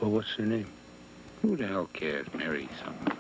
Well, what's her name? Who the hell cares? Mary something.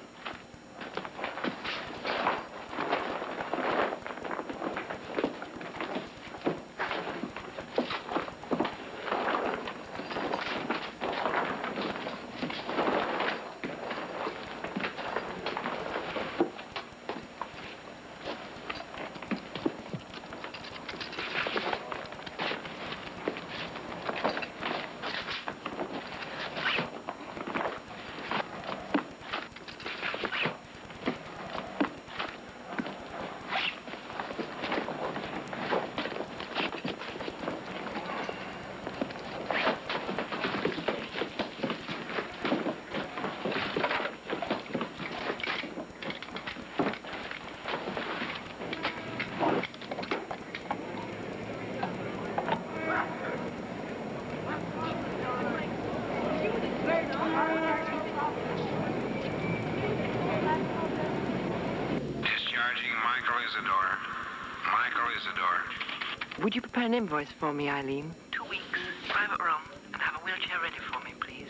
Would you prepare an invoice for me, Eileen? 2 weeks, private room, and have a wheelchair ready for me, please.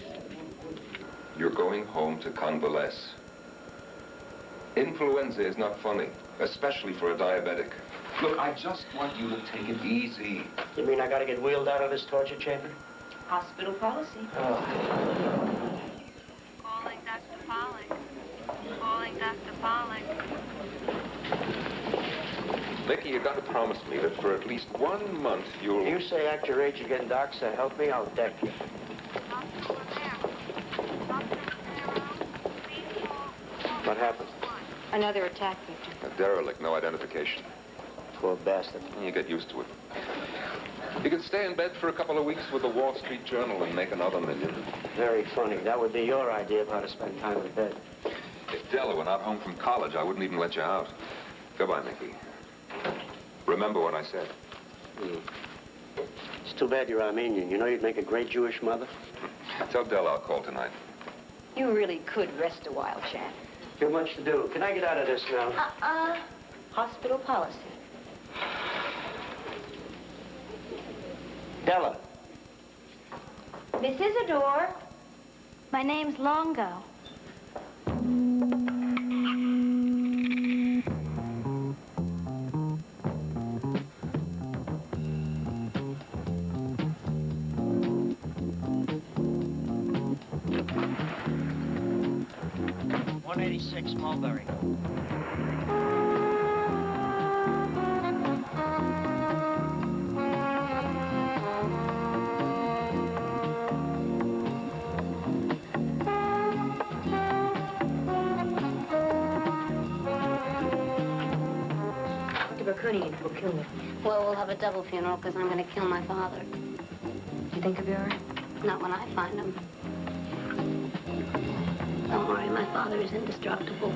You're going home to convalesce. Influenza is not funny, especially for a diabetic. Look, I just want you to take it easy. You mean I gotta get wheeled out of this torture chamber? Hospital policy. Oh. Calling Dr. Pollack. Calling Dr. Pollack. Mickey, you gotta promise me that for at least 1 month you'll... You say act your age again, Doc, so help me out, Deck. What happened? Another attack victim. A derelict, no identification. Poor bastard. You get used to it. You could stay in bed for a couple of weeks with the Wall Street Journal and make another million. Very funny. That would be your idea of how to spend time in bed. If Della were not home from college, I wouldn't even let you out. Goodbye, Mickey. Remember what I said. It's too bad you're Armenian. You know you'd make a great Jewish mother? Tell Della I'll call tonight. You really could rest a while, Chad. Too much to do. Can I get out of this now? Hospital policy. Della. Miss Isidore. My name's Longo. Mulberry. Bakunian will kill me. Well, we'll have a double funeral because I'm going to kill my father. You think he'll be all right? Not when I find him. Don't worry, my father is indestructible.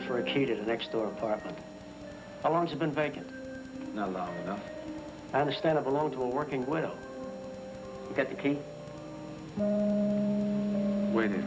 For a key to the next door apartment. How long's it been vacant? Not long enough. I understand it belonged to a working widow. You got the key? Wait here.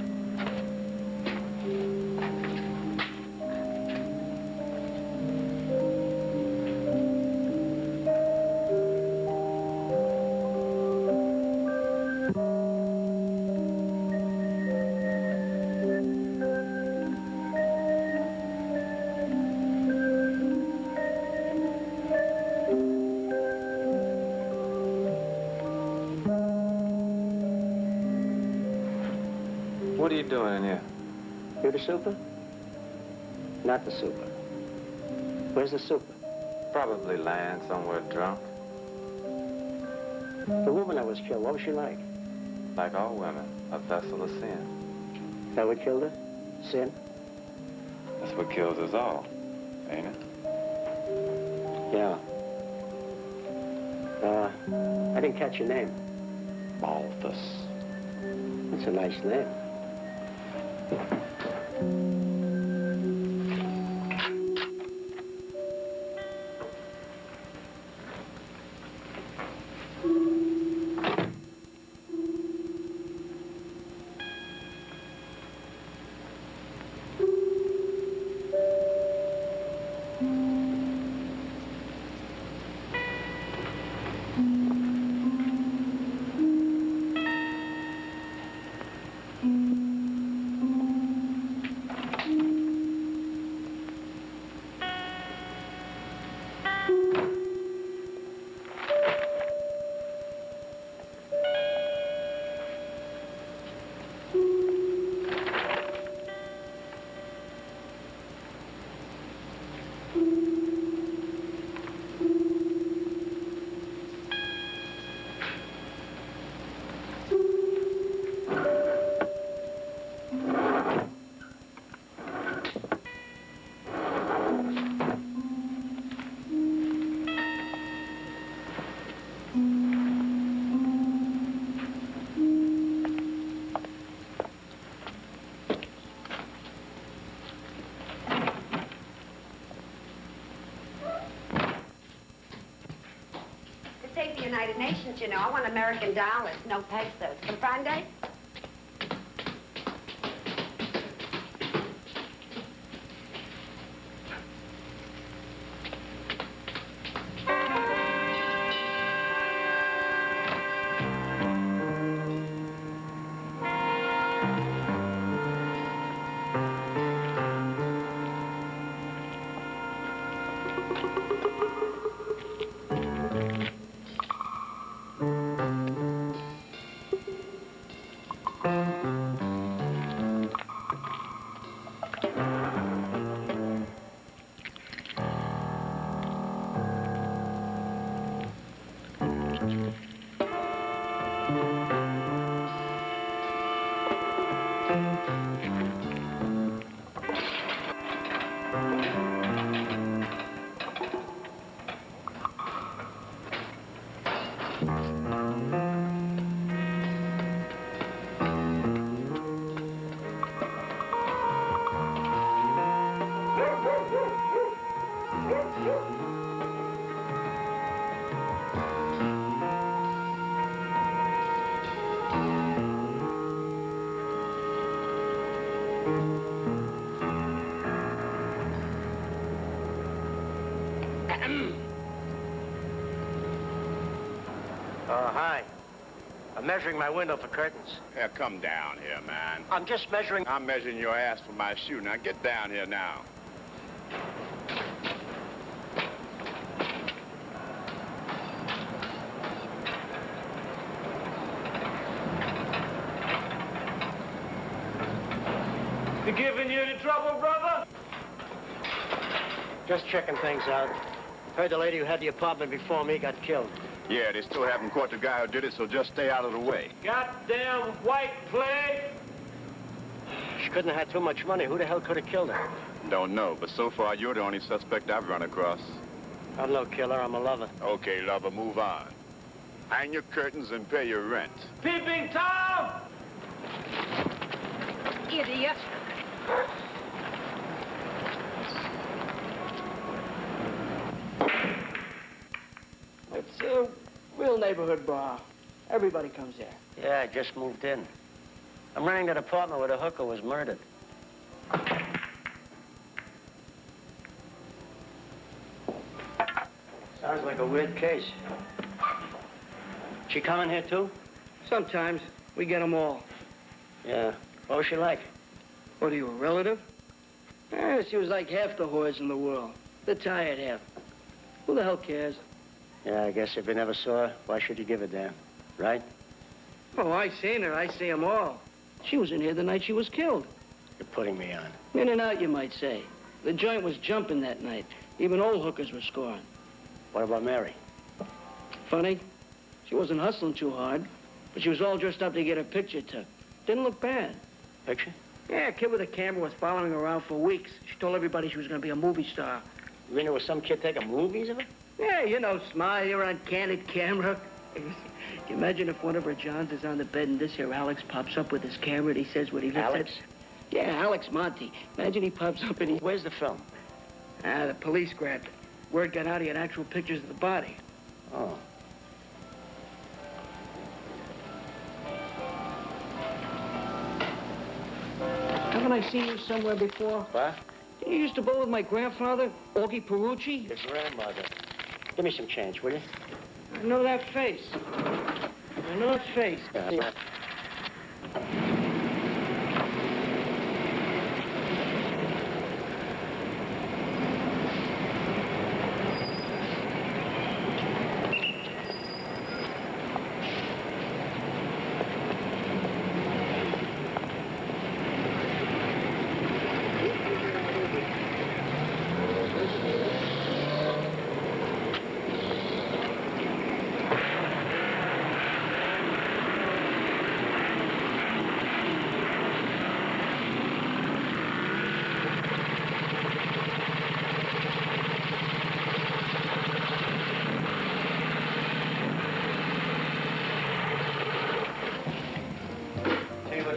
What are you doing in here? You're the super? Not the super. Where's the super? Probably lying somewhere drunk. The woman that was killed, what was she like? Like all women, a vessel of sin. Is that what killed her? Sin? That's what kills us all, ain't it? Yeah. I didn't catch your name. Balthus. That's a nice name. The United Nations, you know. I want American dollars, no pesos. Comprende? Hi. I'm measuring my window for curtains. Yeah, come down here, man. I'm just measuring... I'm measuring your ass for my shoe. Now get down here now. You giving you any trouble, brother? Just checking things out. Heard the lady who had the apartment before me got killed. Yeah, they still haven't caught the guy who did it, so just stay out of the way. Goddamn white plague! She couldn't have had too much money. Who the hell could have killed her? Don't know, but so far you're the only suspect I've run across. I'm no killer. I'm a lover. Okay, lover, move on. Hang your curtains and pay your rent. Peeping Tom! Idiot. It's a real neighborhood bar. Everybody comes there. Yeah, I just moved in. I'm renting that apartment where the hooker was murdered. Sounds like a weird case. She coming here, too? Sometimes we get them all. Yeah. What was she like? What are you, a relative? She was like half the whores in the world. The tired half. Who the hell cares? Yeah, I guess if you never saw her, why should you give a damn? Right? Oh, I seen her. I see them all. She was in here the night she was killed. You're putting me on. In and out, you might say. The joint was jumping that night. Even old hookers were scoring. What about Mary? Funny. She wasn't hustling too hard, but she was all dressed up to get her picture took. Didn't look bad. Picture? Yeah, a kid with a camera was following her around for weeks. She told everybody she was going to be a movie star. You mean there was some kid taking movies of her? Yeah, you know, smile, you're on candid camera. Can you imagine if one of her Johns is on the bed and this here Alex pops up with his camera and he says what he looks Alex? at? Yeah, Alex Monty. Imagine he pops up and he... Where's the film? The police grabbed it. Word got out he had actual pictures of the body. Oh. Haven't I seen you somewhere before? What? You used to bowl with my grandfather, Augie Perucci. Your grandmother. Give me some change, will you? I know that face. I know that face. Yeah.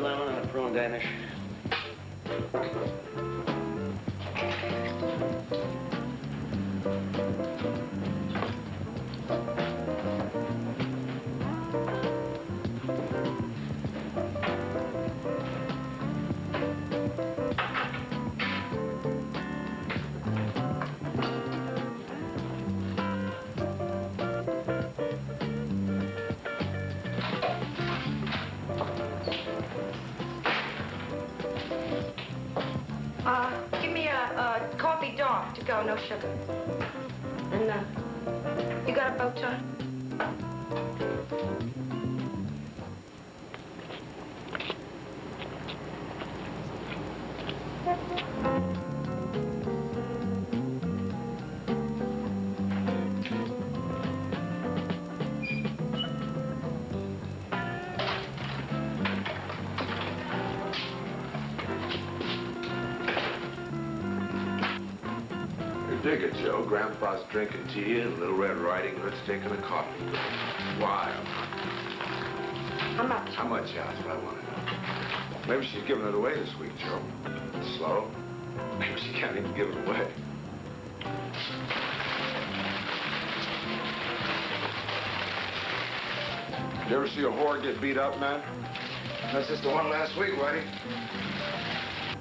Lemon and a prune Danish. Give me a coffee dark to go, no sugar. And, you got a bow tie? Dig it, Joe. Grandpa's drinking tea and Little Red Riding Hood's taking a coffee. Wild. How much? How much? Yeah, that's what I want to know. Maybe she's giving it away this week, Joe. Slow. Maybe she can't even give it away. You ever see a whore get beat up, man? That's just the one last week, Whitey.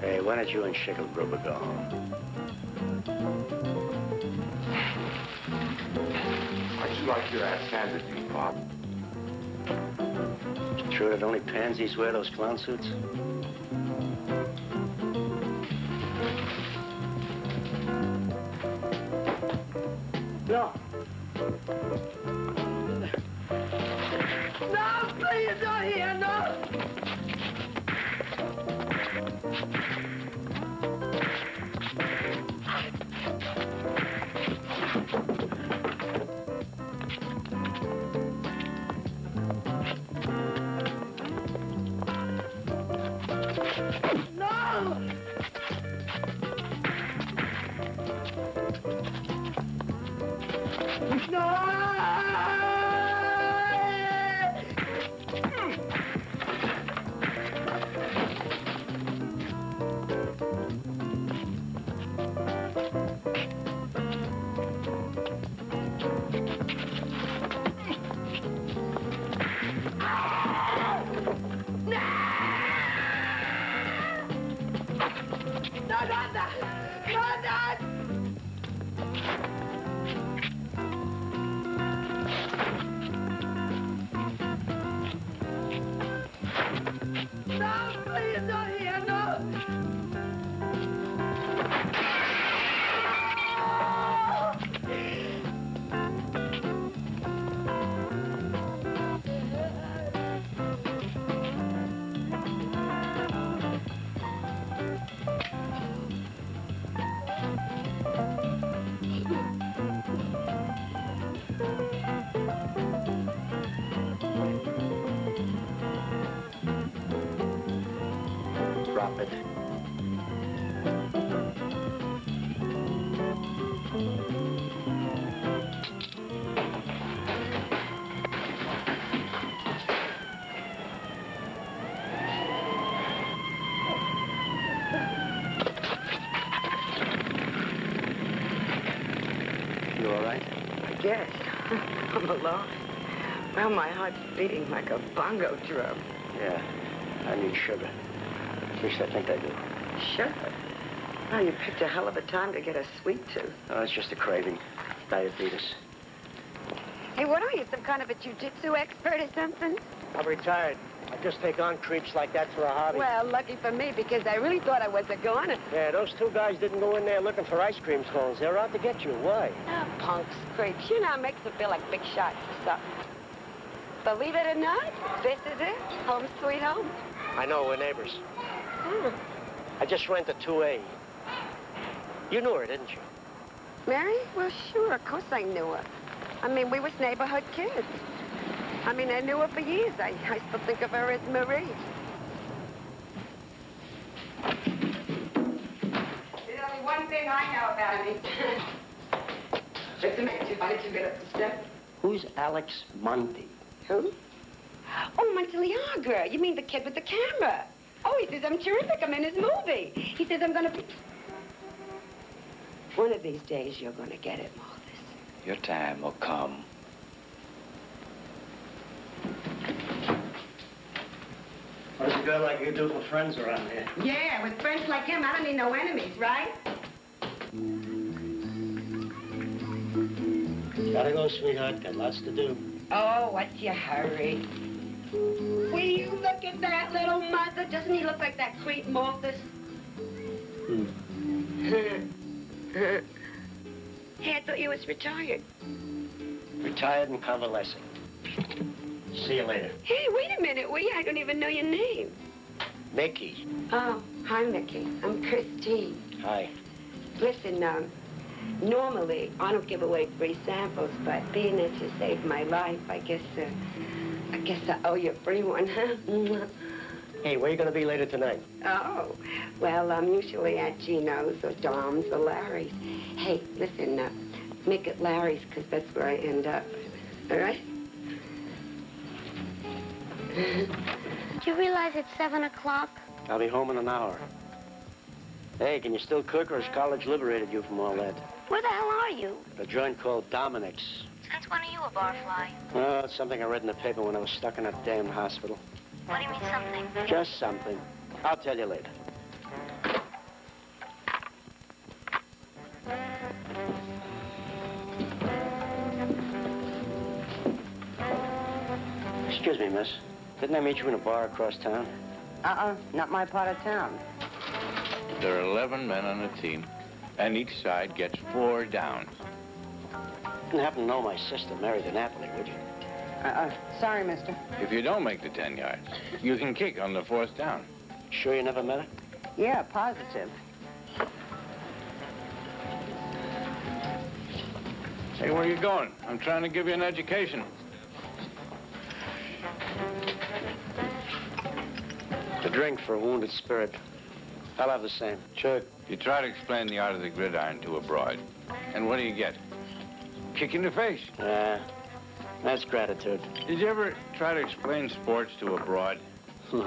Hey, why don't you and Schickelgruber go home? How'd you like your ass handed to you, Pop? True that only pansies wear those clown suits? No. No, please, not here, no! Stop it. You all right? I guess. I'm alive. Well, my heart's beating like a bongo drum. Yeah, I need sugar. At least I think I do. Sugar? Well, you picked a hell of a time to get a sweet tooth. Oh, it's just a craving. Diabetes. Hey, what are you, some kind of a jujitsu expert or something? I'm retired. I just take on creeps like that for a hobby. Well, lucky for me, because I really thought I was a goner. Yeah, those two guys didn't go in there looking for ice cream cones. They're out to get you. Why? Oh, punks, creeps. You know, it makes them feel like big shots or something. Believe it or not, this is it. Home sweet home. I know, we're neighbors. Hmm. I just rented 2A. You knew her, didn't you? Mary? Well, sure, of course I knew her. I mean, we was neighborhood kids. I mean, I knew her for years. I still think of her as Marie. There's only one thing I know about me. Just a minute. Why did you get up the step? Who's Alex Monty? Who? Oh, Monteliaga. You mean the kid with the camera? Oh, he says I'm terrific. I'm in his movie. He says I'm gonna be... One of these days, you're gonna get it, Martha. Your time will come. What does a girl like you do for friends around here? Yeah, with friends like him, I don't need no enemies, right? Gotta go, sweetheart. Got lots to do. Oh, what's your hurry? Will you look at that little mother? Doesn't he look like that creep Malthus? Hey, I thought you was retired. Retired and convalescing. See you later. Hey, wait a minute, will you? I don't even know your name. Mickey. Oh, hi, Mickey. I'm Christine. Hi. Listen, normally I don't give away free samples, but being that you saved my life, I guess I owe you a free one, huh? Hey, where you gonna be later tonight? Oh, well, I'm usually at Gino's or Dom's or Larry's. Hey, listen, make it Larry's, because that's where I end up. All right? Do you realize it's 7 o'clock? I'll be home in an hour. Hey, can you still cook, or has college liberated you from all that? Where the hell are you? A joint called Dominic's. Since when are you a barfly? Oh, it's something I read in the paper when I was stuck in that damn hospital. What do you mean, something? Just something. I'll tell you later. Excuse me, miss. Didn't I meet you in a bar across town? Not my part of town. There are 11 men on a team, and each side gets 4 downs. Didn't happen to know my sister married an athlete, would you? Sorry, mister. If you don't make the 10 yards, you can kick on the 4th down. Sure you never met her? Yeah, positive. Hey, where you going? I'm trying to give you an education. A drink for a wounded spirit. I'll have the same. Sure. You try to explain the art of the gridiron to a broad, and what do you get? Kick in the face. Yeah, that's gratitude. Did you ever try to explain sports to a broad? You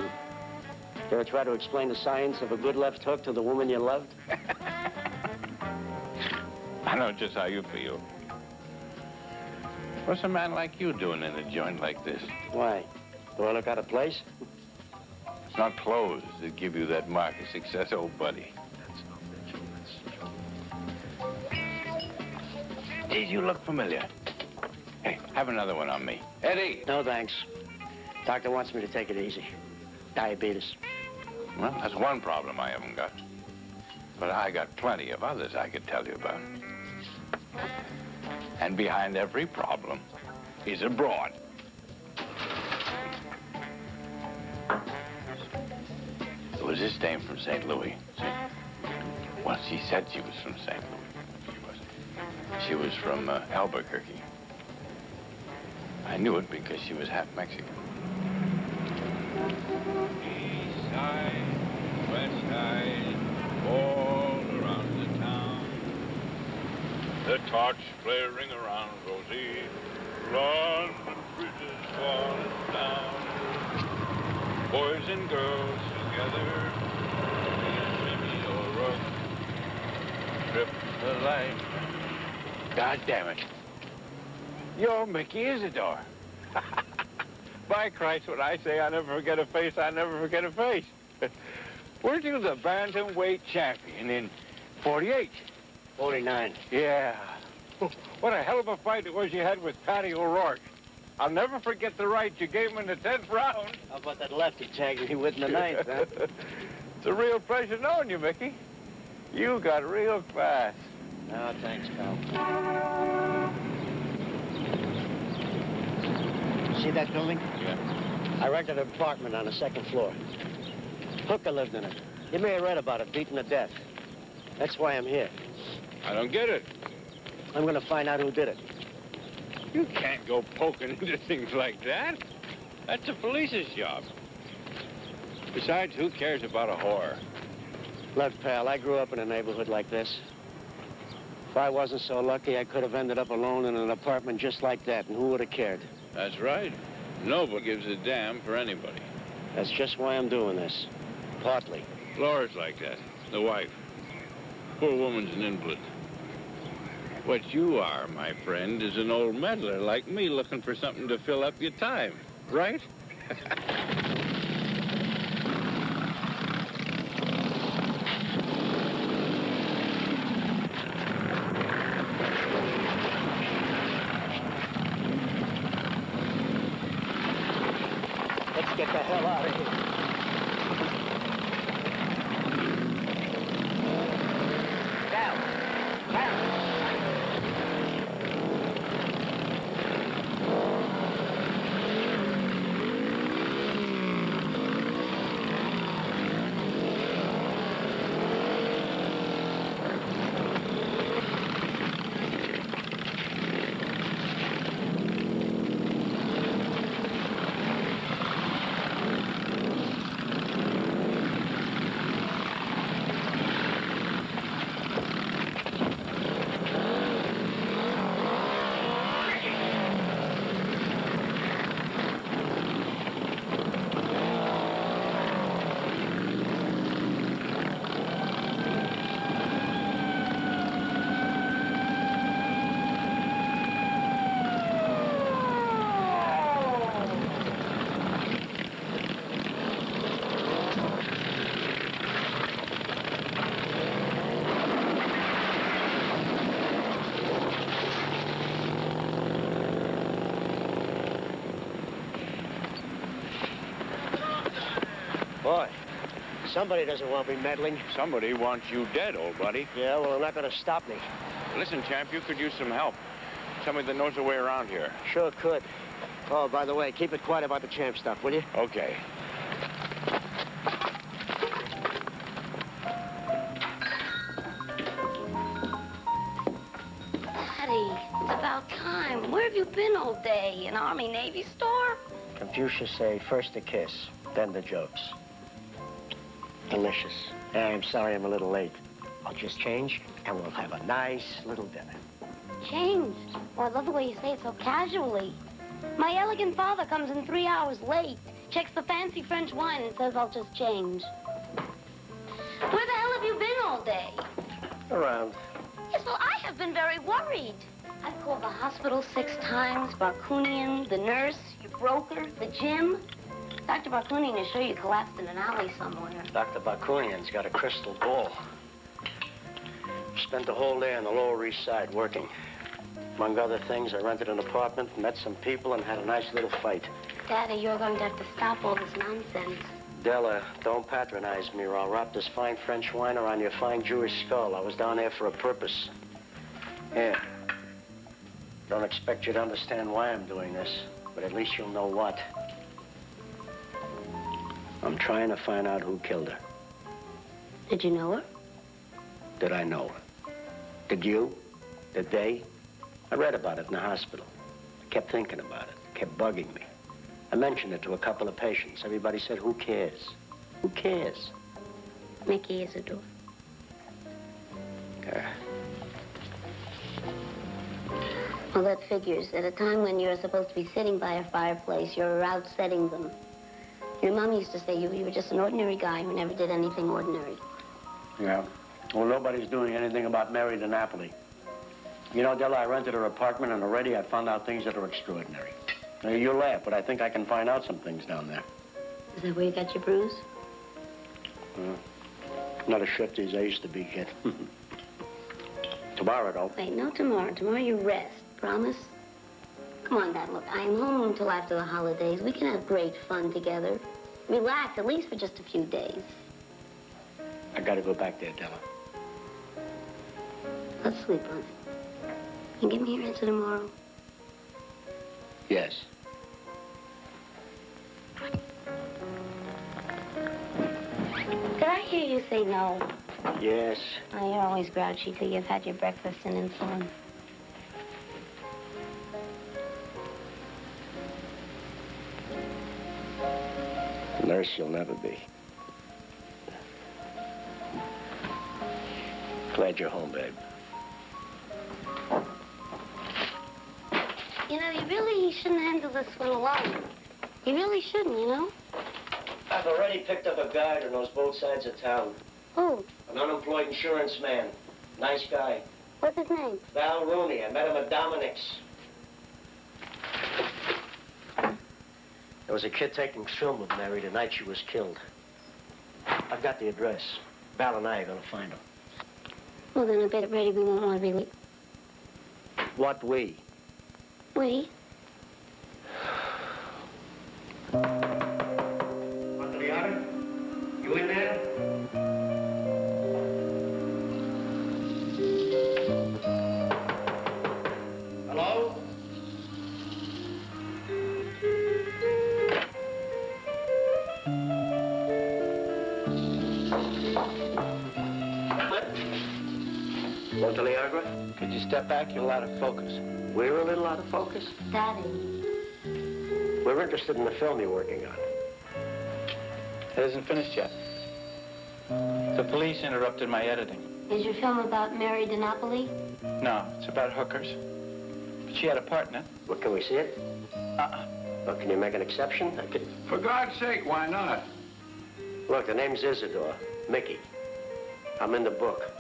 ever try to explain the science of a good left hook to the woman you loved? I know just how you feel. What's a man like you doing in a joint like this? Why? Do I look out of place? It's not clothes that give you that mark of success, old buddy. Geez, you look familiar. Hey, have another one on me. Eddie! No, thanks. Doctor wants me to take it easy. Diabetes. Well, that's one problem I haven't got. But I got plenty of others I could tell you about. And behind every problem is a broad. There was this dame from St. Louis. Well, she said she was from St. Louis. She wasn't. She was from Albuquerque. I knew it because she was half Mexican. East side, west side, all around the town. The torch flaring around Rosie, London bridges falling down. Boys and girls together, Jimmy O'Rourke, trip the light. God damn it. You're Mickey Isidore. By Christ, when I say I never forget a face, I never forget a face. Weren't you the bantamweight champion in 48? 49. Yeah. What a hell of a fight it was you had with Patty O'Rourke. I'll never forget the right you gave him in the 10th round. How about that left he tagged me with in the 9th, huh? It's a real pleasure knowing you, Mickey. You got real fast. No, thanks, pal. See that building? Yeah. I rented an apartment on the 2nd floor. Hooker lived in it. You may have read about it, beaten to death. That's why I'm here. I don't get it. I'm gonna find out who did it. You can't go poking into things like that. That's the police's job. Besides, who cares about a whore? Look, pal, I grew up in a neighborhood like this. If I wasn't so lucky, I could have ended up alone in an apartment just like that, and who would have cared? That's right. Nobody gives a damn for anybody. That's just why I'm doing this. Partly. Laura's like that, the wife. Poor woman's an invalid. What you are, my friend, is an old meddler like me looking for something to fill up your time, right? Let's get the hell out of here. Boy, somebody doesn't want me meddling. Somebody wants you dead, old buddy. Yeah, well, they're not going to stop me. Listen, champ, you could use some help. Somebody that knows the way around here. Sure could. Oh, by the way, keep it quiet about the champ stuff, will you? Okay. Daddy, it's about time. Where have you been all day? An Army-Navy store? Confucius say first the kiss, then the jokes. Delicious. I'm sorry I'm a little late. I'll just change, and we'll have a nice little dinner. Changed? Oh, I love the way you say it so casually. My elegant father comes in 3 hours late, checks the fancy French wine, and says I'll just change. Where the hell have you been all day? Around. Yes, well, I have been very worried. I've called the hospital 6 times, Barkunian, the nurse, your broker, the gym. Dr. Barkunian is sure you collapsed in an alley somewhere. Dr. Bakunian's got a crystal ball. Spent the whole day on the Lower East Side working. Among other things, I rented an apartment, met some people, and had a nice little fight. Daddy, you're going to have to stop all this nonsense. Della, don't patronize me or I'll wrap this fine French winer on your fine Jewish skull. I was down there for a purpose. Here. Don't expect you to understand why I'm doing this, but at least you'll know what. I'm trying to find out who killed her. Did you know her? Did I know her? Did you? Did they? I read about it in the hospital. I kept thinking about it. It kept bugging me. I mentioned it to a couple of patients. Everybody said, who cares? Who cares? Mickey Isidore. Well, that figures. At a time when you're supposed to be sitting by a fireplace, you're out setting them. Your mom used to say you were just an ordinary guy who never did anything ordinary. Yeah. Well, nobody's doing anything about Mary DiNapoli. You know, Della, I rented her apartment, and already I found out things that are extraordinary. Now, you laugh, but I think I can find out some things down there. Is that where you got your bruise? Not as shifty as I used to be, kid. Tomorrow, though. Wait, no tomorrow. Tomorrow you rest. Promise? Come on, Dad. Look, I'm home until after the holidays. We can have great fun together. Relax, at least for just a few days. I gotta go back there, Della. Let's sleep on it. And give me your answer tomorrow. Yes. Did I hear you say no? Yes. Oh, you're always grouchy till you've had your breakfast and insulin. Nurse you'll never be. Glad you're home, babe. You know, you really shouldn't handle this one alone. You really shouldn't, you know? I've already picked up a guy who knows both sides of town. Who? An unemployed insurance man. Nice guy. What's his name? Val Rooney. I met him at Dominic's. There was a kid taking film of Mary the night she was killed. I've got the address. Val and I are gonna find him. Well, then I bet Reddy we won't want to be late. What we? We? You in there? Hello? Monteliagra? Could you step back? You're out of focus. We're a little out of focus? Daddy. We're interested in the film you're working on. It isn't finished yet. The police interrupted my editing. Is your film about Mary DiNapoli? No, it's about hookers. But she had a part in it. Well, can we see it? Well, can you make an exception? I could... For God's sake, why not? Look, the name's Isidore. Mickey. I'm in the book.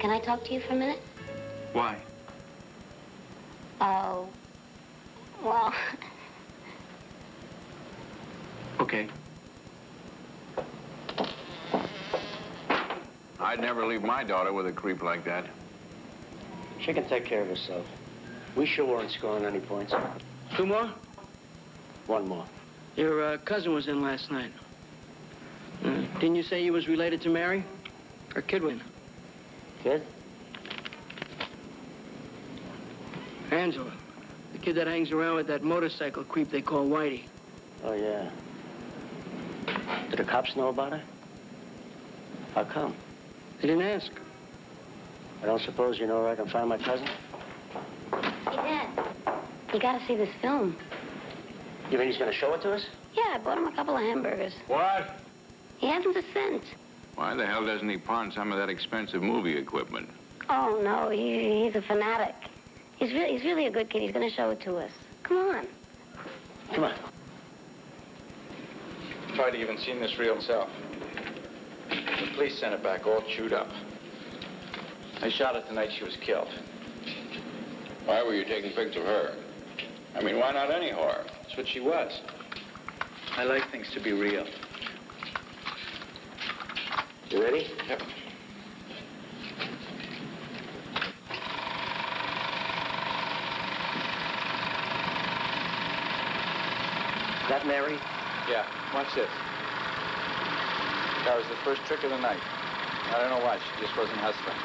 Can I talk to you for a minute? Why? Oh, well... Okay. I'd never leave my daughter with a creep like that. She can take care of herself. We sure weren't scoring any points. 2 more? 1 more. Your cousin was in last night. Didn't you say he was related to Mary? Or Kidwin? Kid? Angela. The kid that hangs around with that motorcycle creep they call Whitey. Oh, yeah. Did the cops know about her? How come? They didn't ask. I don't suppose you know where I can find my cousin? Hey, Dad. You gotta see this film. You mean he's gonna show it to us? Yeah, I bought him a couple of hamburgers. What? He hasn't a cent. Why the hell doesn't he pawn some of that expensive movie equipment? Oh, no, he's a fanatic. He's really a good kid. He's gonna show it to us. Come on. Come on. Tried to even seen this reel himself. The police sent it back all chewed up. I shot it the night she was killed. Why were you taking pics of her? I mean, why not any whore? That's what she was. I like things to be real. You ready? Yep. That Mary? Yeah, watch this. That was the first trick of the night. I don't know why, she just wasn't hustling.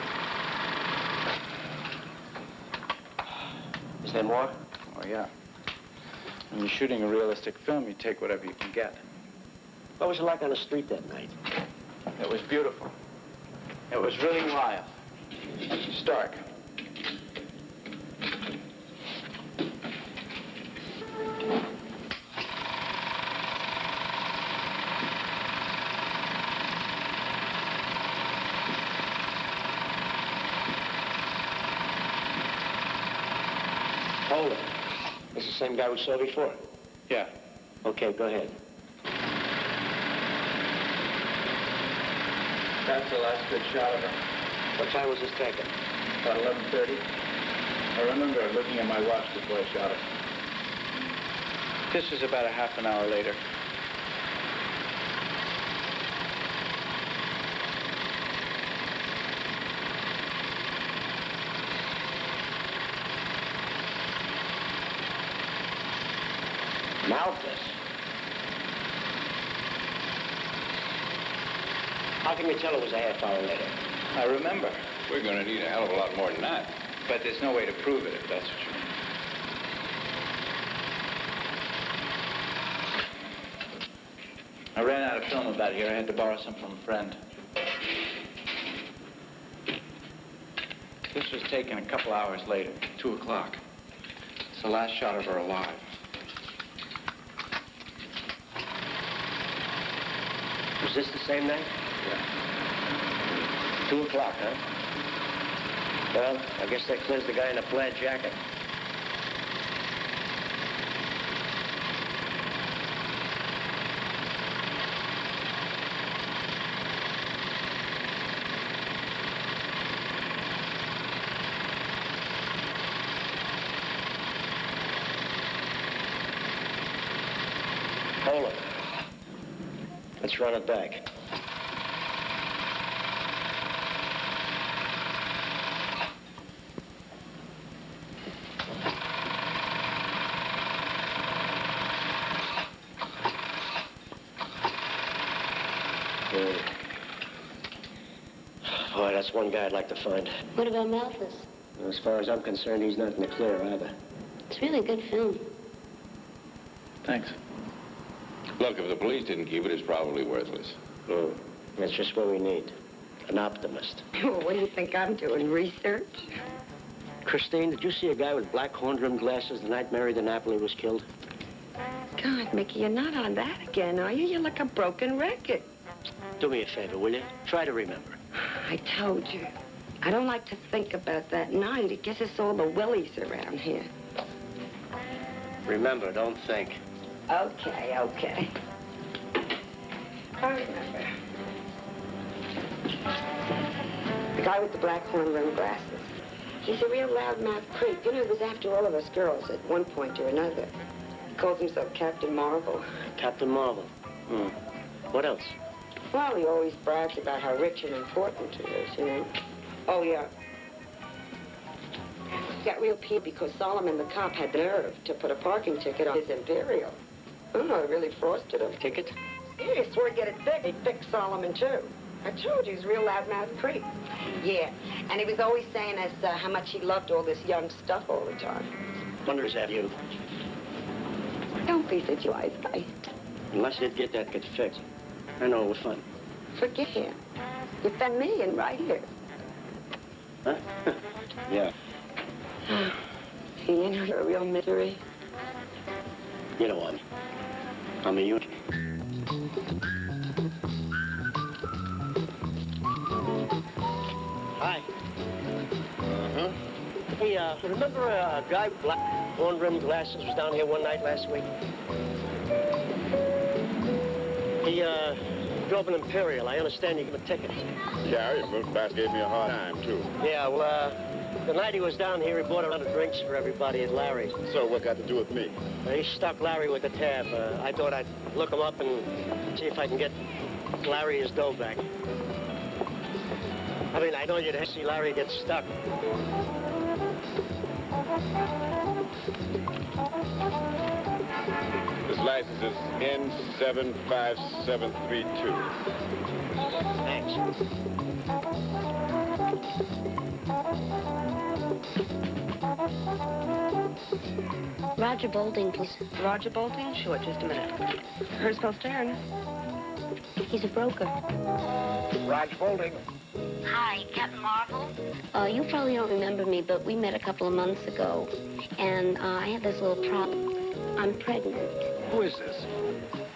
Is there more? Oh, yeah. When you're shooting a realistic film, you take whatever you can get. What was it like on the street that night? It was beautiful. It was really wild. Stark. Hold it. This is the same guy we saw before? Yeah. Okay, go ahead. That's the last good shot of her. What time was this taken? About 11:30. I remember looking at my watch before I shot her. This was about a half an hour later. Malthus. How can you tell it was a half hour later? I remember. We're going to need a hell of a lot more than that. But there's no way to prove it, if that's what you mean. I ran out of film about here. I had to borrow some from a friend. This was taken a couple hours later, 2 o'clock. It's the last shot of her alive. Was this the same night? Yeah. 2 o'clock, huh? Well, I guess that clears the guy in the plaid jacket. Hold it. Let's run it back. Boy, that's one guy I'd like to find. What about Malthus? As far as I'm concerned, he's not in the clear either. It's really a good film. Thanks. Look, if the police didn't keep it, it's probably worthless. That's just what we need. An optimist. Well, what do you think I'm doing, research? Christine, did you see a guy with black horn-rimmed glasses the night Mary DiNapoli was killed? God, Mickey, you're not on that again, are you? You're like a broken record. Do me a favor, will you? Try to remember. I told you. I don't like to think about that night. It gives us all the willies around here. Remember, don't think. Okay, okay. I remember. The guy with the black horn-rimmed glasses. He's a real loudmouth creep. You know, he was after all of us girls at one point or another. He calls himself Captain Marvel. Captain Marvel. What else? Well, he always brags about how rich and important he is, you know. Oh, yeah. He got real peeved because Solomon the cop had the nerve to put a parking ticket on his Imperial. Oh, it really frosted him. Ticket? Yeah, he swore he'd get it fixed. He'd fix Solomon, too. I told you, he's a real loudmouth creep. Yeah, and he was always saying as how much he loved all this young stuff all the time. Wonders have you. Don't be such a wise guy. Unless he'd get that get fixed. I know, it was fun. Forget him. You found me in right here. Huh? Yeah. You know, you're a real misery. You know, I'm a unit. Hi. Hey, remember a guy with black horn-rimmed glasses was down here one night last week? drove an Imperial. I understand you give a ticket. Yeah, your milk boss gave me a hard time, too. Yeah, well, the night he was down here, he bought a round of drinks for everybody at Larry's. So what got to do with me? He stuck Larry with the tab. I thought I'd look him up and see if I can get Larry his dough back. I mean, I know you'd see Larry get stuck. This license is N75732. Thanks. Roger Bolting, please. Roger Bolting? Sure, just a minute. Hertzfeld Stern. He's a broker. Roger Bolting. Hi, Captain Marvel. You probably don't remember me, but we met a couple of months ago, and I have this little problem. I'm pregnant. Who is this?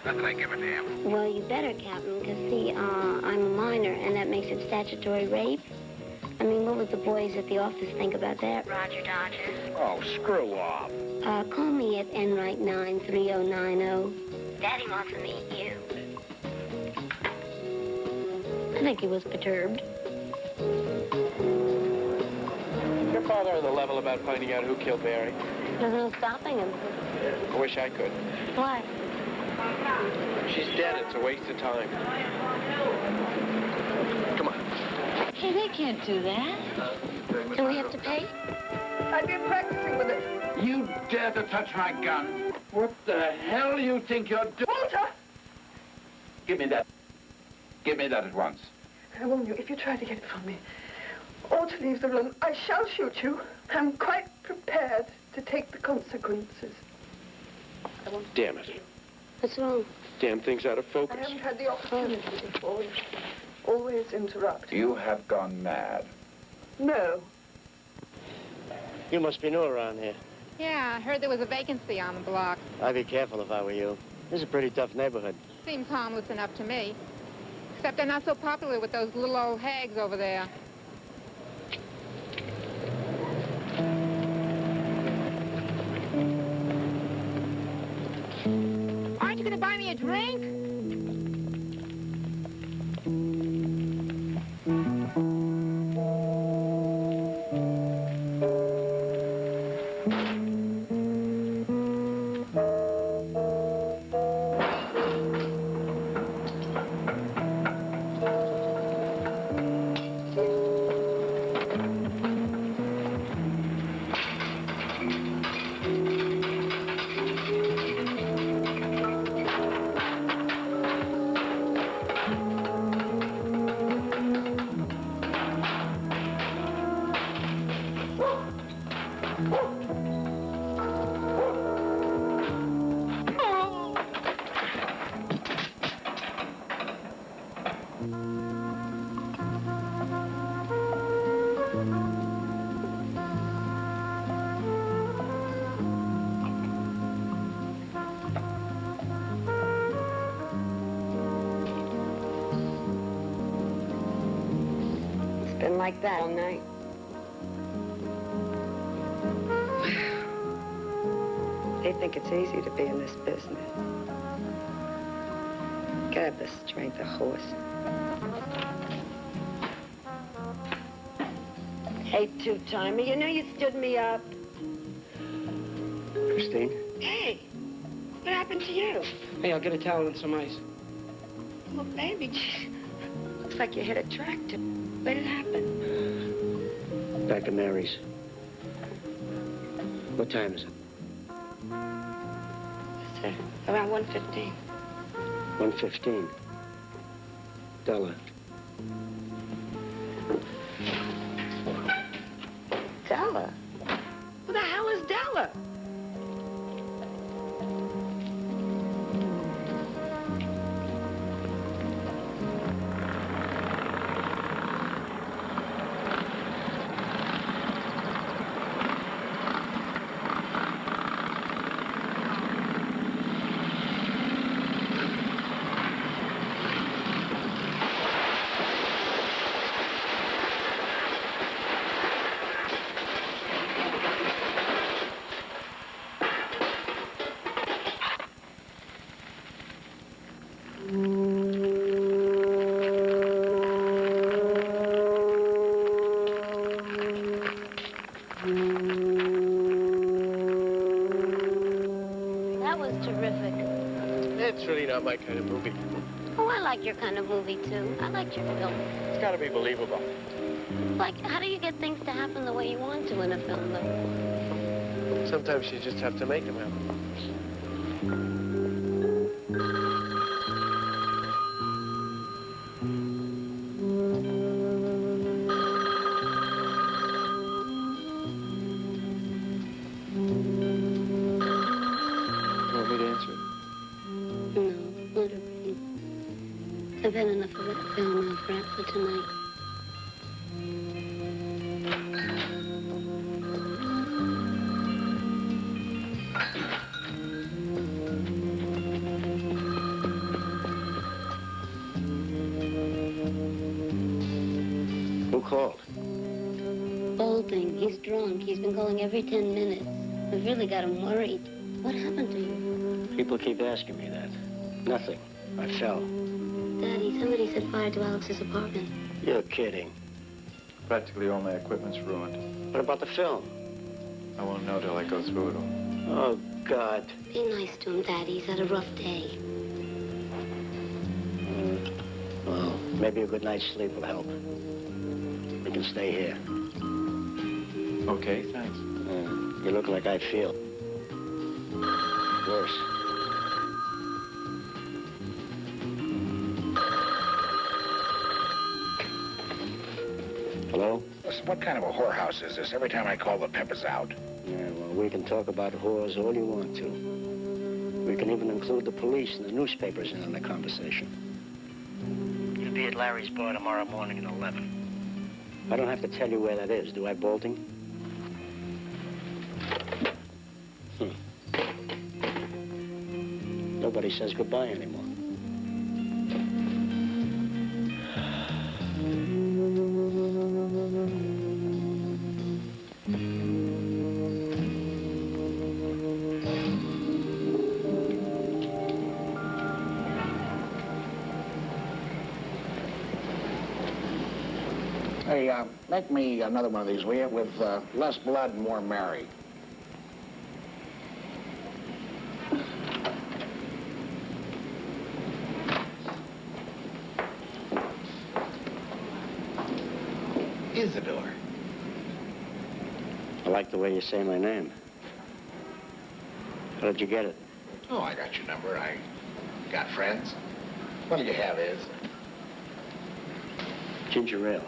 Not that I give a damn. Well, you better, Captain, because, see, I'm a minor, and that makes it statutory rape. I mean, what would the boys at the office think about that? Roger Dodger. Oh, screw off. Call me at Enright 93090. Daddy wants to meet you. I think he was perturbed. Your father on the level about finding out who killed Mary? There's no stopping him. I wish I could. Why? She's dead. It's a waste of time. Come on. Hey, they can't do that. Do we have to pay? I've been practicing with it. You dare to touch my gun? What the hell do you think you're doing? Walter! Give me that. Give me that at once. I warn you, if you try to get it from me, or to leave the room, I shall shoot you. I'm quite prepared to take the consequences. Damn it. What's wrong? Damn thing's out of I focus. haven't had the opportunity before. You always interrupt. You have gone mad. No. You must be new around here. Yeah, I heard there was a vacancy on the block. I'd be careful if I were you. This is a pretty tough neighborhood. Seems harmless enough to me. Except I'm not so popular with those little old hags over there. Aren't you going to buy me a drink? Been like that all night. They think it's easy to be in this business. Gotta have the strength of horse. Hey, two-timer, you know you stood me up. Christine? Hey, what happened to you? Hey, I'll get a towel and some ice. Oh, baby, looks like you hit a tractor. Where did it happen? Back at Mary's. What time is it? It's around 1:15. 1:15. Della. Della? Who the hell is Della? not my kind of movie. Oh, I like your kind of movie, too. I liked your film. It's got to be believable. Like, how do you get things to happen the way you want to in a film, though? Sometimes you just have to make them happen. I've had enough of that film off rap for tonight. Who called? Bolting. He's drunk. He's been calling every 10 minutes. I've really got him worried. What happened to you? People keep asking me that. Nothing. I fell. Daddy, somebody set fire to Alex's apartment. You're kidding. Practically all my equipment's ruined. What about the film? I won't know till I go through it all. Oh, God. Be nice to him, Daddy. He's had a rough day. Well, maybe a good night's sleep will help. We can stay here. Okay, thanks. You look like I feel. Worse. Hello? Listen, what kind of a whorehouse is this? Every time I call, the pimp is out. Yeah, well, we can talk about whores all you want to. We can even include the police and the newspapers in the conversation. You'll be at Larry's bar tomorrow morning at 11. I don't have to tell you where that is, do I, Bolting? Nobody says goodbye anymore. Hey, make me another one of these, will you? With less blood and more Mary. Isidore. I like the way you say my name. How did you get it? Oh, I got your number. I got friends. What'll you have, Iz? Ginger ale.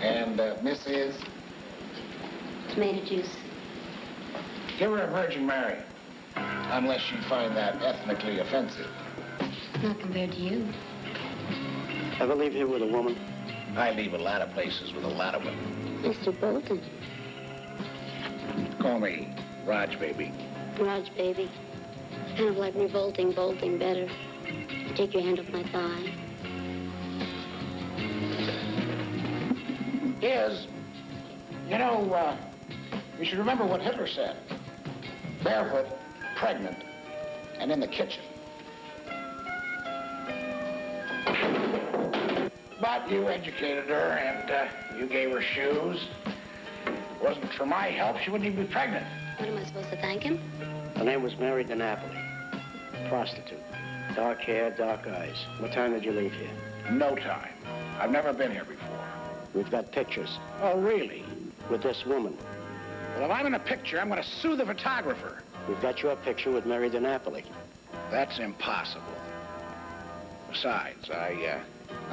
And Miss Iz? Tomato juice. Give her a Virgin Mary. Unless you find that ethnically offensive. Not compared to you. Ever leave here with a woman? I leave a lot of places with a lot of women. Mr. Bolton. Call me Raj, baby. Raj, baby. Kind of like revolting, bolting better. Take your hand off my thigh. Is, you know, you should remember what Hitler said. Barefoot, pregnant, and in the kitchen. But you educated her, and you gave her shoes. If it wasn't for my help, she wouldn't even be pregnant. What, am I supposed to thank him? Her name was Mary DiNapoli. Prostitute. Dark hair, dark eyes. What time did you leave here? No time. I've never been here before. We've got pictures. Oh, really? With this woman. Well, if I'm in a picture, I'm going to sue the photographer. We've got your picture with Mary DiNapoli. That's impossible. Besides, I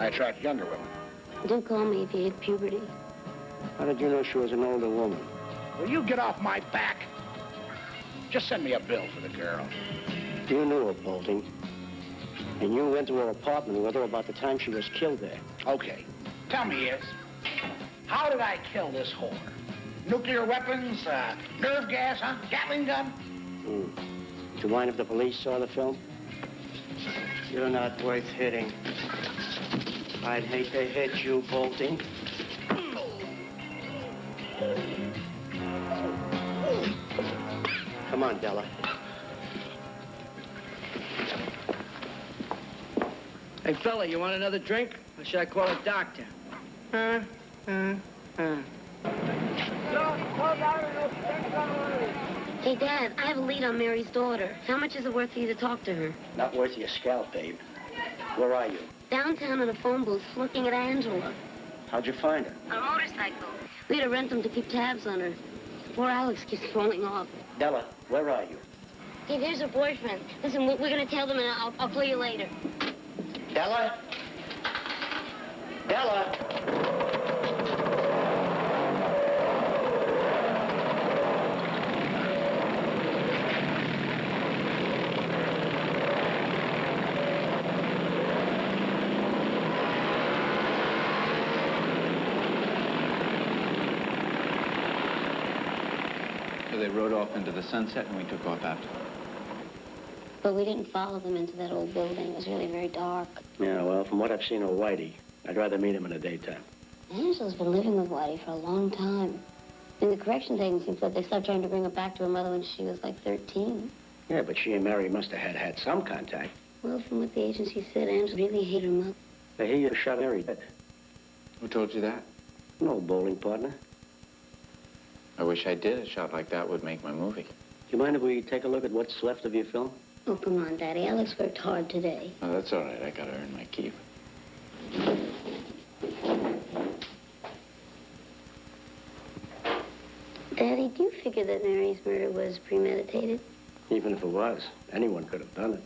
attract younger women. Do call me if you hit puberty. How did you know she was an older woman? Will you get off my back? Just send me a bill for the girl. You knew her, Bolting. And you went to her apartment with her about the time she was killed there. Okay. Tell me, Iz, how did I kill this whore? Nuclear weapons, nerve gas, huh? Gatling gun? Do you mind if the police saw the film? You're not worth hitting. I'd hate to hit you, Bolting. Come on, Della. Hey, fella, you want another drink? Or should I call a doctor? Hey, Dad, I have a lead on Mary's daughter. How much is it worth for you to talk to her? Not worth your scalp, babe. Where are you? Downtown in a phone booth, looking at Angela. How'd you find her? On a motorcycle. We had to rent them to keep tabs on her. Poor Alex keeps falling off. Della, where are you? Hey, there's her boyfriend. Listen, we're going to tell them, and I'll call you later. Della? Della? So they rode off into the sunset, and we took off after them. But we didn't follow them into that old building. It was really very dark. Yeah, well, from what I've seen of Whitey, I'd rather meet him in the daytime. Angela's been living with Whitey for a long time. I mean, the corrections agency said they started trying to bring her back to her mother when she was like 13. Yeah, but she and Mary must have had some contact. Well, from what the agency said, Angela really hated her mother. I hear you shot Mary dead. Who told you that? An old bowling partner. I wish I did. A shot like that would make my movie. Do you mind if we take a look at what's left of your film? Oh, come on, Daddy. Alex worked hard today. Oh, that's all right. I gotta earn my keep. Daddy, do you figure that Mary's murder was premeditated? Even if it was, anyone could have done it.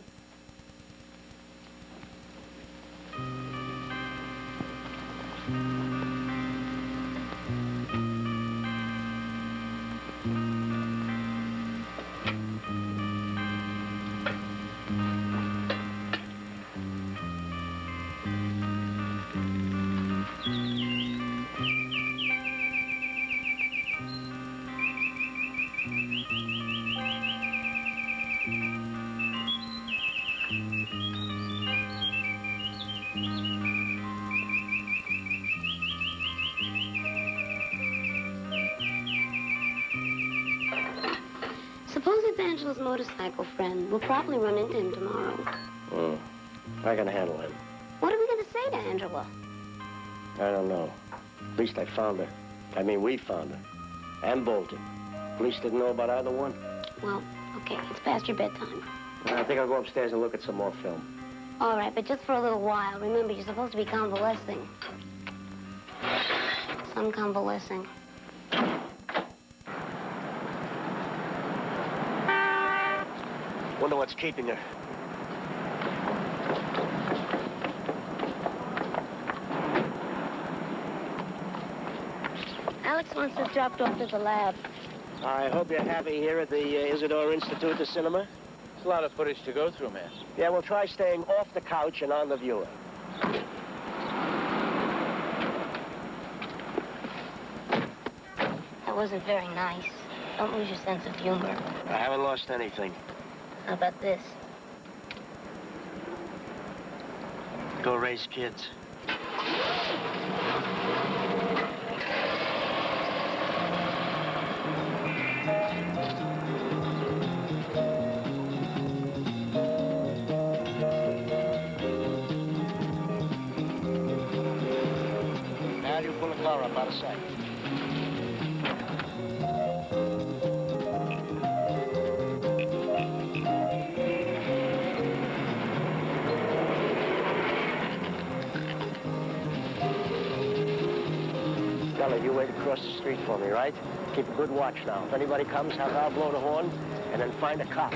Suppose it's Angela's motorcycle friend. We'll probably run into him tomorrow. I can handle him. What are we going to say to Angela? I don't know. At least I found her. I mean, we found her. And Bolton. Police didn't know about either one. Well, okay, it's past your bedtime. I think I'll go upstairs and look at some more film. All right, but just for a little while. Remember, you're supposed to be convalescing. Some convalescing. Wonder what's keeping her. Alex wants us dropped off at the lab. I hope you're happy here at the Isidore Institute, the cinema. It's a lot of footage to go through, man. Yeah, we'll try staying off the couch and on the viewer. That wasn't very nice. Don't lose your sense of humor. I haven't lost anything. How about this? Go raise kids. Now you pull the car up out of sight. You wait across the street for me, right? Keep a good watch now. If anybody comes, have Al blow the horn, and then find a cop.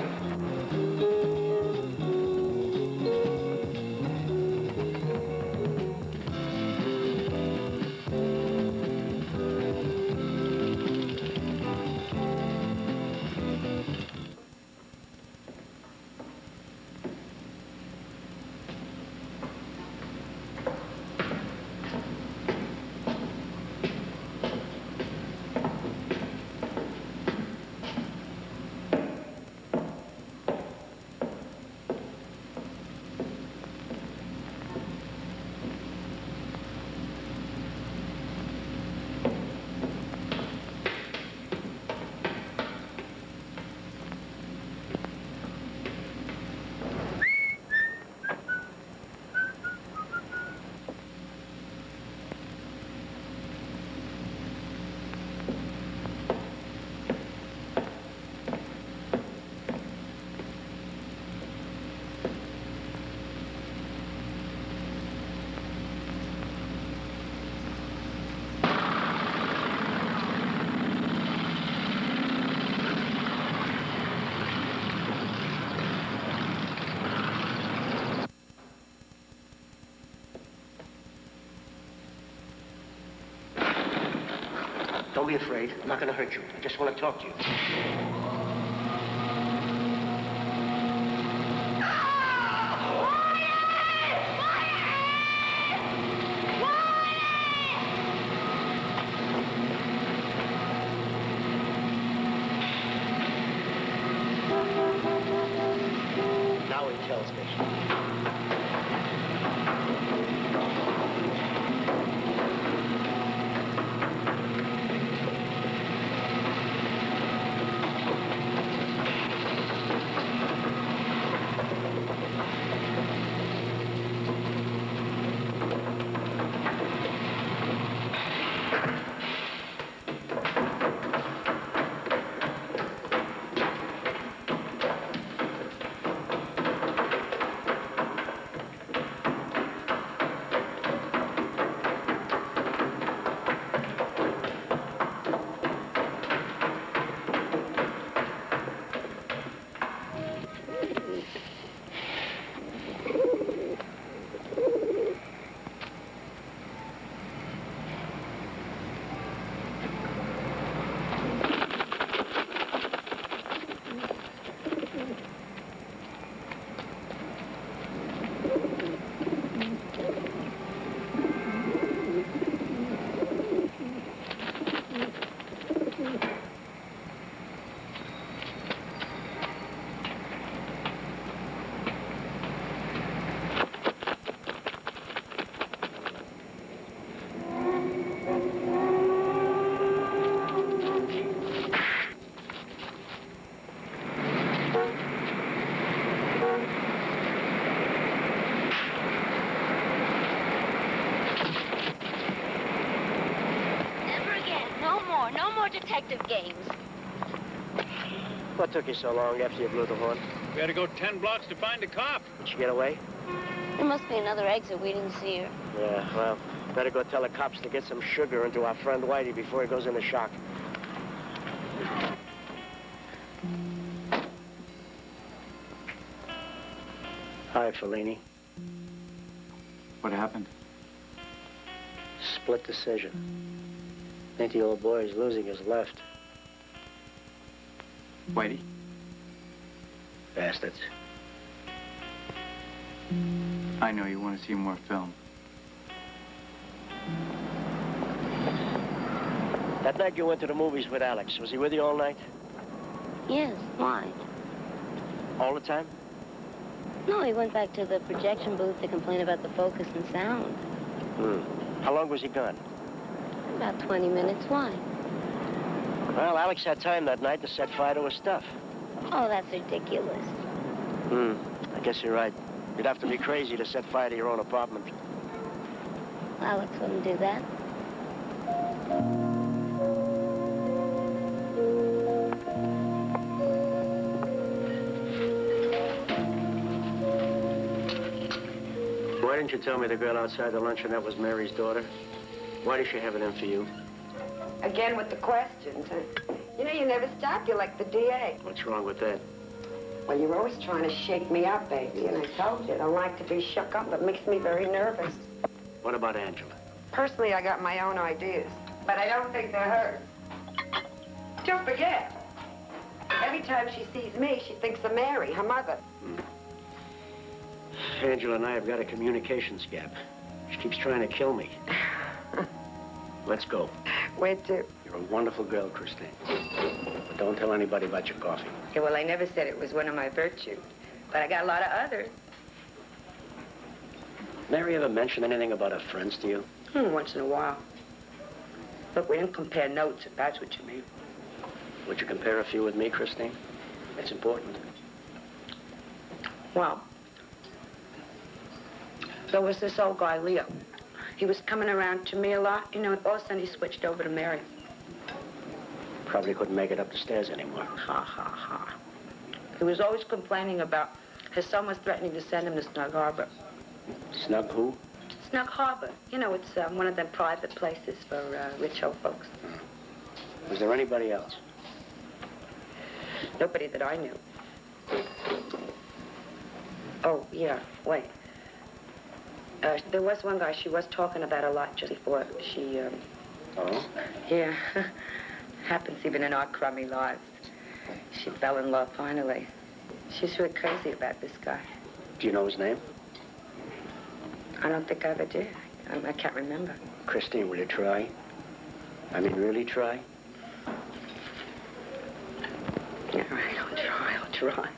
Don't be afraid. I'm not going to hurt you. I just want to talk to you. Now he tells me. Detective games. What took you so long after you blew the horn? We had to go 10 blocks to find a cop. Did she get away? There must be another exit. We didn't see her. Yeah, well, better go tell the cops to get some sugar into our friend Whitey before he goes into shock. Hi, Fellini. What happened? Split decision. Think the old boy is losing his left. Whitey? Bastards. I know you want to see more film. That night you went to the movies with Alex, was he with you all night? Yes, why? All the time? No, he went back to the projection booth to complain about the focus and sound. How long was he gone? About 20 minutes. Why? Well, Alex had time that night to set fire to his stuff. Oh, that's ridiculous. I guess you're right. You'd have to be crazy to set fire to your own apartment. Alex wouldn't do that. Why didn't you tell me the girl outside the luncheonette was Mary's daughter? Why did she have it in for you? Again with the questions. You know, you never stop. You're like the DA. What's wrong with that? Well, you're always trying to shake me up, baby. And I told you, I don't like to be shook up. It makes me very nervous. What about Angela? Personally, I got my own ideas. But I don't think they're hers. Don't forget. Every time she sees me, she thinks of Mary, her mother. Angela and I have got a communications gap. She keeps trying to kill me. Let's go. Where to? You're a wonderful girl, Christine. But don't tell anybody about your coffee. Yeah, well, I never said it was one of my virtues. But I got a lot of others. Mary ever mention anything about her friends to you? Once in a while. Look, we didn't compare notes, if that's what you mean. Would you compare a few with me, Christine? It's important. Well, there was this old guy, Leo. He was coming around to me a lot, you know, and all of a sudden he switched over to Mary. Probably couldn't make it up the stairs anymore. Ha, ha, ha. He was always complaining about his son was threatening to send him to Snug Harbor. Snug who? Snug Harbor. You know, it's one of them private places for rich old folks. Was there anybody else? Nobody that I knew. Oh, yeah, wait. There was one guy she was talking about a lot just before she Oh? Yeah. Happens even in our crummy lives. She fell in love finally. She's really crazy about this guy. Do you know his name? I don't think I ever did. I can't remember. Christine, will you try? I mean, really try? Yeah, right. I'll try.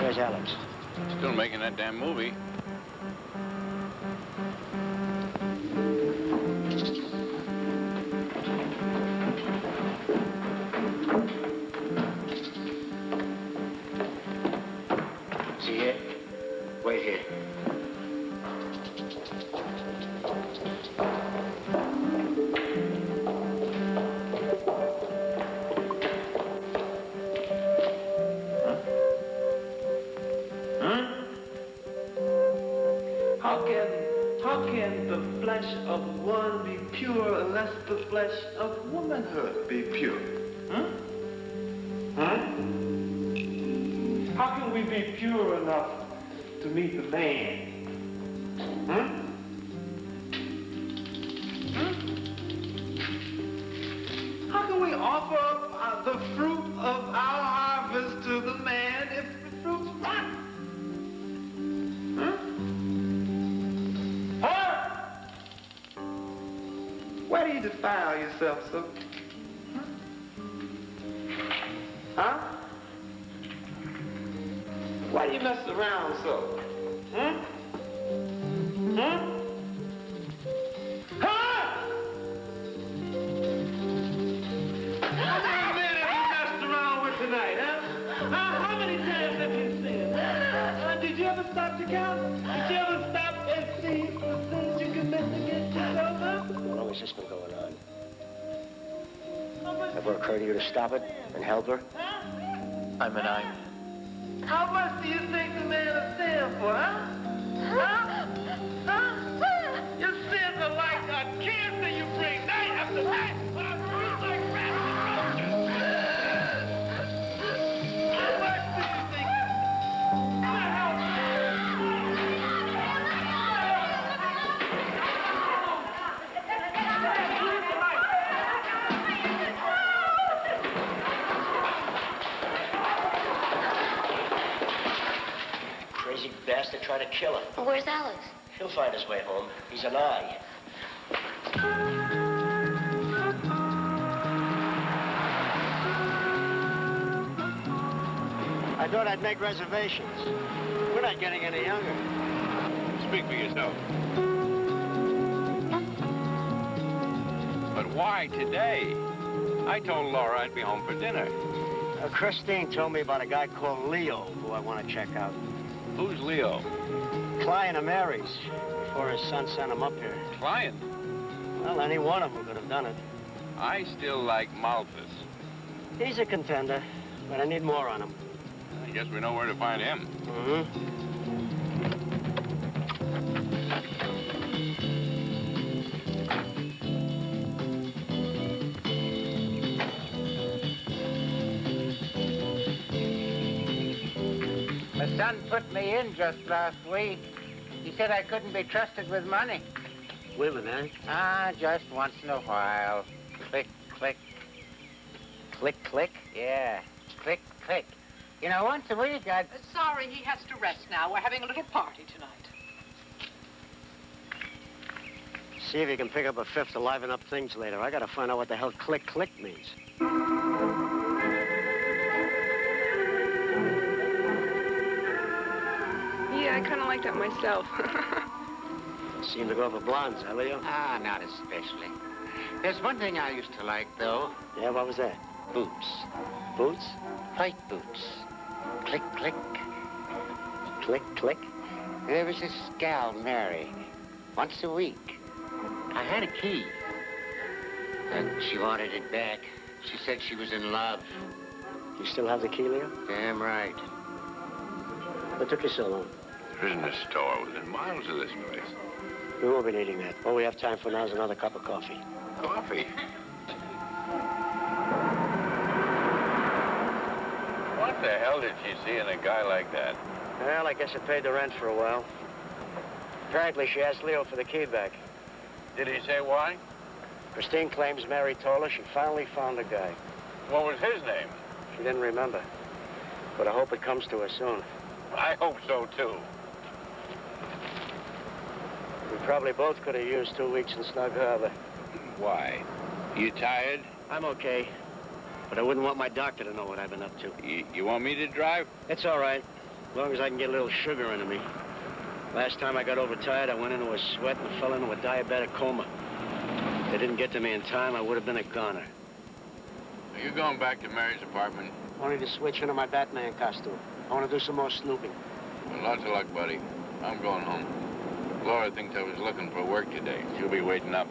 Where's Alex? Still making that damn movie. Is he here? Wait here. How can the flesh of one be pure unless the flesh of womanhood be pure? Huh? Huh? How can we be pure enough to meet the man? Huh? Huh? How can we offer up the fruit of our harvest to the man if the fruit's rotten? Huh? Why do you defile yourself so? Huh? Why do you mess around so? Huh? Huh? Huh? How many men have you messed around with tonight, huh? How many times have you sinned? Did you ever stop to count? Did you ever stop and see the sins you commit against yourself, huh? How long has this been going on? Ever occurred to you to stop it and help her? I'm an I. How much do you think the man is sin for, huh? Huh? Huh? Your sins are like a cancer you bring night after night. Like rats and roaches. How much do you think? Crazy bastard tried to kill her. Where's Alex? He'll find his way home. He's an eye. I thought I'd make reservations. We're not getting any younger. Speak for yourself. But why today? I told Laura I'd be home for dinner. Christine told me about a guy called Leo who I want to check out. Who's Leo? Client of Mary's, before his son sent him up here. Client? Well, any one of them could have done it. I still like Malthus. He's a contender, but I need more on him. I guess we know where to find him. Mm-hmm. My son put me in just last week. He said I couldn't be trusted with money. Women, eh? Ah, just once in a while. Click, click. Click, click? Yeah, click, click. You know, once a week I'd... Sorry, he has to rest now. We're having a little party tonight. See if you can pick up a fifth to liven up things later. I gotta find out what the hell click, click means. Yeah, I kind of like that myself. Seem to go for blondes, huh, Leo? Ah, not especially. There's one thing I used to like, though. Yeah, what was that? Boots. Boots? White boots. Click, click. Click, click? There was this gal, Mary, once a week. I had a key. And she wanted it back. She said she was in love. You still have the key, Leo? Damn right. What took you so long? There isn't a store within miles of this place. We won't be needing that. All we have time for now is another cup of coffee. Coffee? What the hell did she see in a guy like that? Well, I guess it paid the rent for a while. Apparently, she asked Leo for the key back. Did he say why? Christine claims Mary told her she finally found a guy. What was his name? She didn't remember. But I hope it comes to her soon. I hope so, too. We probably both could have used 2 weeks in Snug Harbor. Why? You tired? I'm okay. But I wouldn't want my doctor to know what I've been up to. You want me to drive? It's all right. As long as I can get a little sugar into me. Last time I got overtired, I went into a sweat and fell into a diabetic coma. If they didn't get to me in time, I would have been a goner. Are you going back to Mary's apartment? Only to switch into my Batman costume. I want to do some more snooping. Well, lots of luck, buddy. I'm going home. Laura thinks I was looking for work today. She'll be waiting up.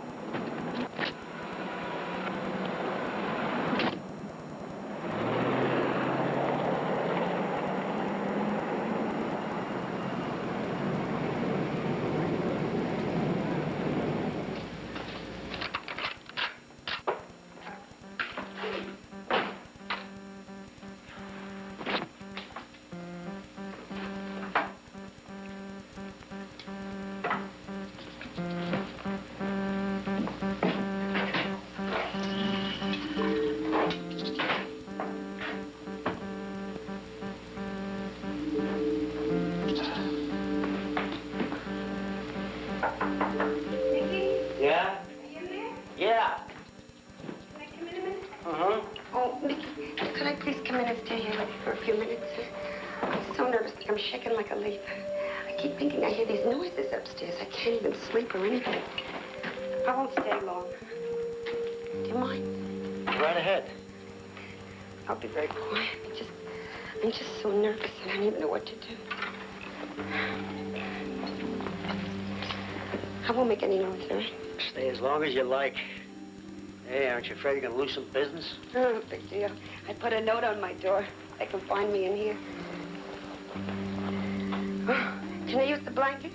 Shaking like a leaf. I keep thinking I hear these noises upstairs. I can't even sleep or anything. I won't stay long. Do you mind? Right ahead. I'll be very quiet. I'm just so nervous. I don't even know what to do. I won't make any noise, all right? Stay as long as you like. Hey, aren't you afraid you're going to lose some business? Oh, big deal. I put a note on my door. They can find me in here. Can I use the blanket?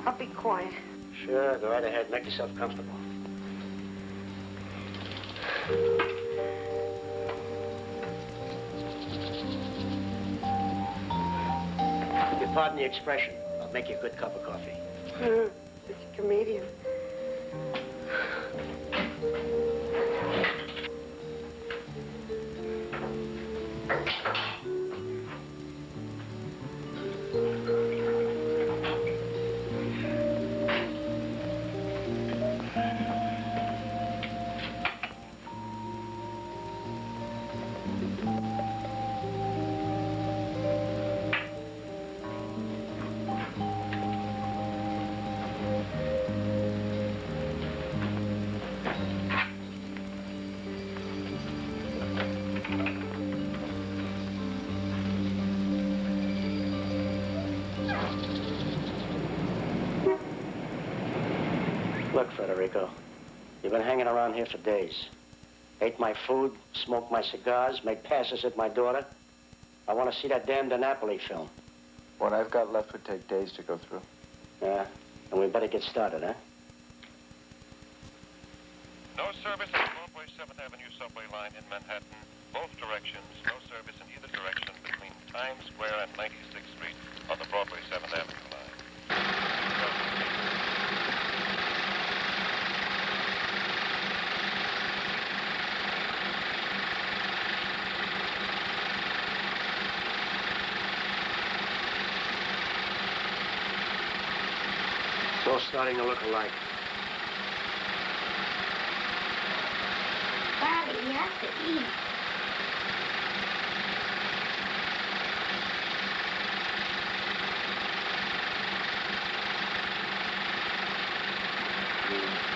I'll be quiet. Sure, go right ahead. Make yourself comfortable. If you pardon the expression, I'll make you a good cup of coffee. Such a comedian. Look, Federico, you've been hanging around here for days. Ate my food, smoked my cigars, made passes at my daughter. I want to see that damned Napoli film. What I've got left would take days to go through. Yeah, and we better get started, huh? No service on Broadway 7th Avenue subway line in Manhattan. Both directions. No service in either direction between Times Square and 96th Street on the Broadway 7th Avenue line. It's all starting to look alike. Daddy, you have to eat.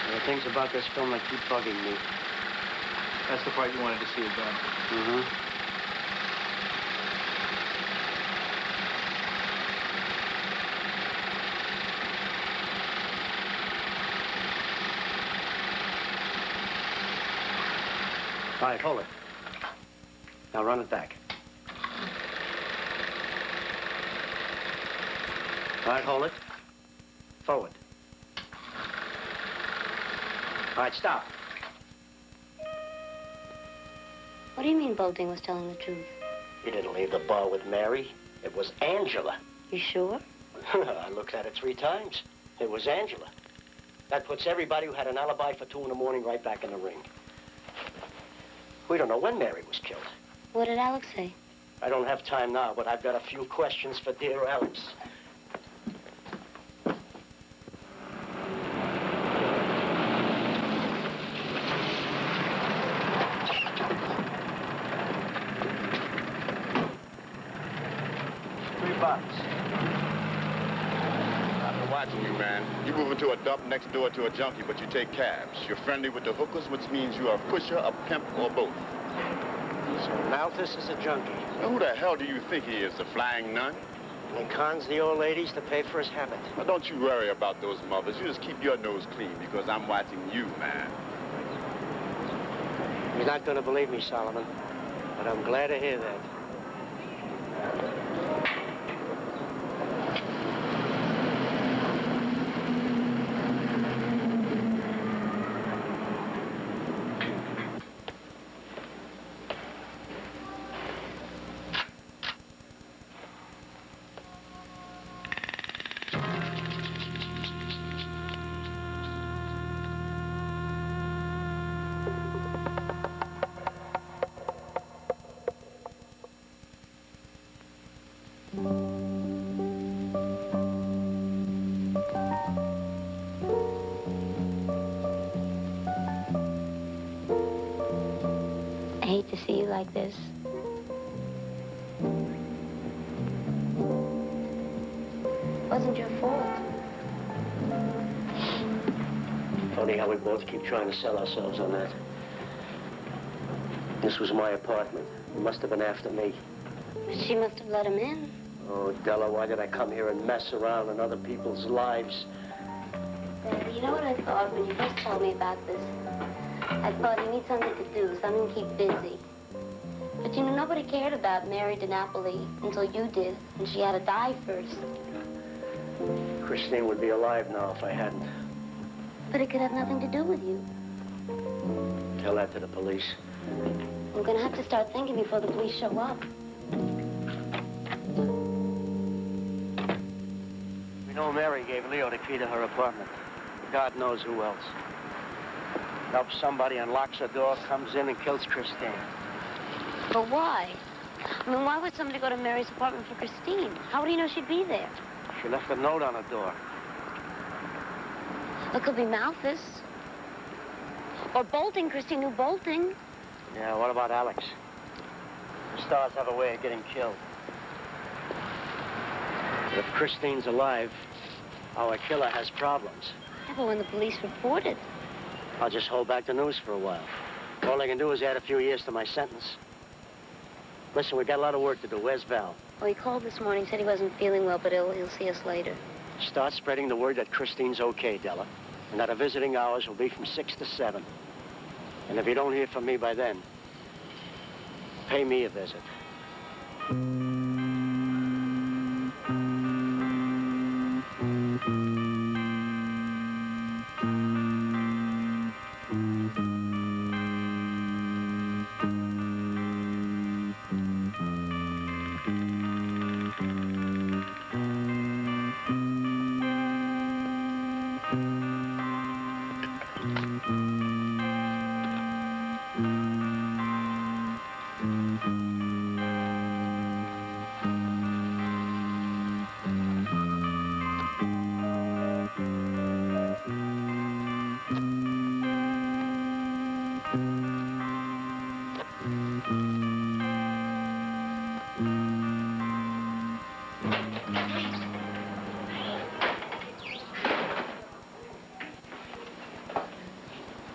There are things about this film that keep bugging me. That's the part you wanted to see again. Mm-hmm. All right, hold it. Now run it back. All right, hold it. Forward. All right, stop. What do you mean Bolting was telling the truth? He didn't leave the bar with Mary. It was Angela. You sure? I looked at it 3 times. It was Angela. That puts everybody who had an alibi for 2 in the morning right back in the ring. We don't know when Mary was killed. What did Alex say? I don't have time now, but I've got a few questions for dear Alex. I've been watching you, man. You move into a dump next door to a junkie, but you take cabs. You're friendly with the hookers, which means you're a pusher, a pimp, or both. So Malthus is a junkie. Now, who the hell do you think he is, the flying nun? He cons the old ladies to pay for his habit. Now, don't you worry about those mothers. You just keep your nose clean, because I'm watching you, man. You're not going to believe me, Solomon, but I'm glad to hear that. I hate to see you like this. It wasn't your fault. Funny how we both keep trying to sell ourselves on that. This was my apartment. He must have been after me. She must have let him in. Oh, Della, why did I come here and mess around in other people's lives? You know what I thought when you first told me about this? I thought you need something to do, something to keep busy. But you know, nobody cared about Mary DiNapoli until you did, and she had to die first. Christine would be alive now if I hadn't. But it could have nothing to do with you. Tell that to the police. I'm gonna have to start thinking before the police show up. We know Mary gave Leo the key to her apartment. God knows who else. Helps somebody, unlocks a door, comes in and kills Christine. But why? I mean, why would somebody go to Mary's apartment for Christine? How would he know she'd be there? She left a note on the door. It could be Malthus. Or Bolting. Christine knew Bolting. Yeah, what about Alex? The stars have a way of getting killed. But if Christine's alive, our killer has problems. Yeah, but when the police report it. I'll just hold back the news for a while. All they can do is add a few years to my sentence. Listen, we've got a lot of work to do. Where's Val? Well, he called this morning, said he wasn't feeling well, but he'll see us later. Start spreading the word that Christine's okay, Della, and that her visiting hours will be from 6 to 7. And if you don't hear from me by then, pay me a visit.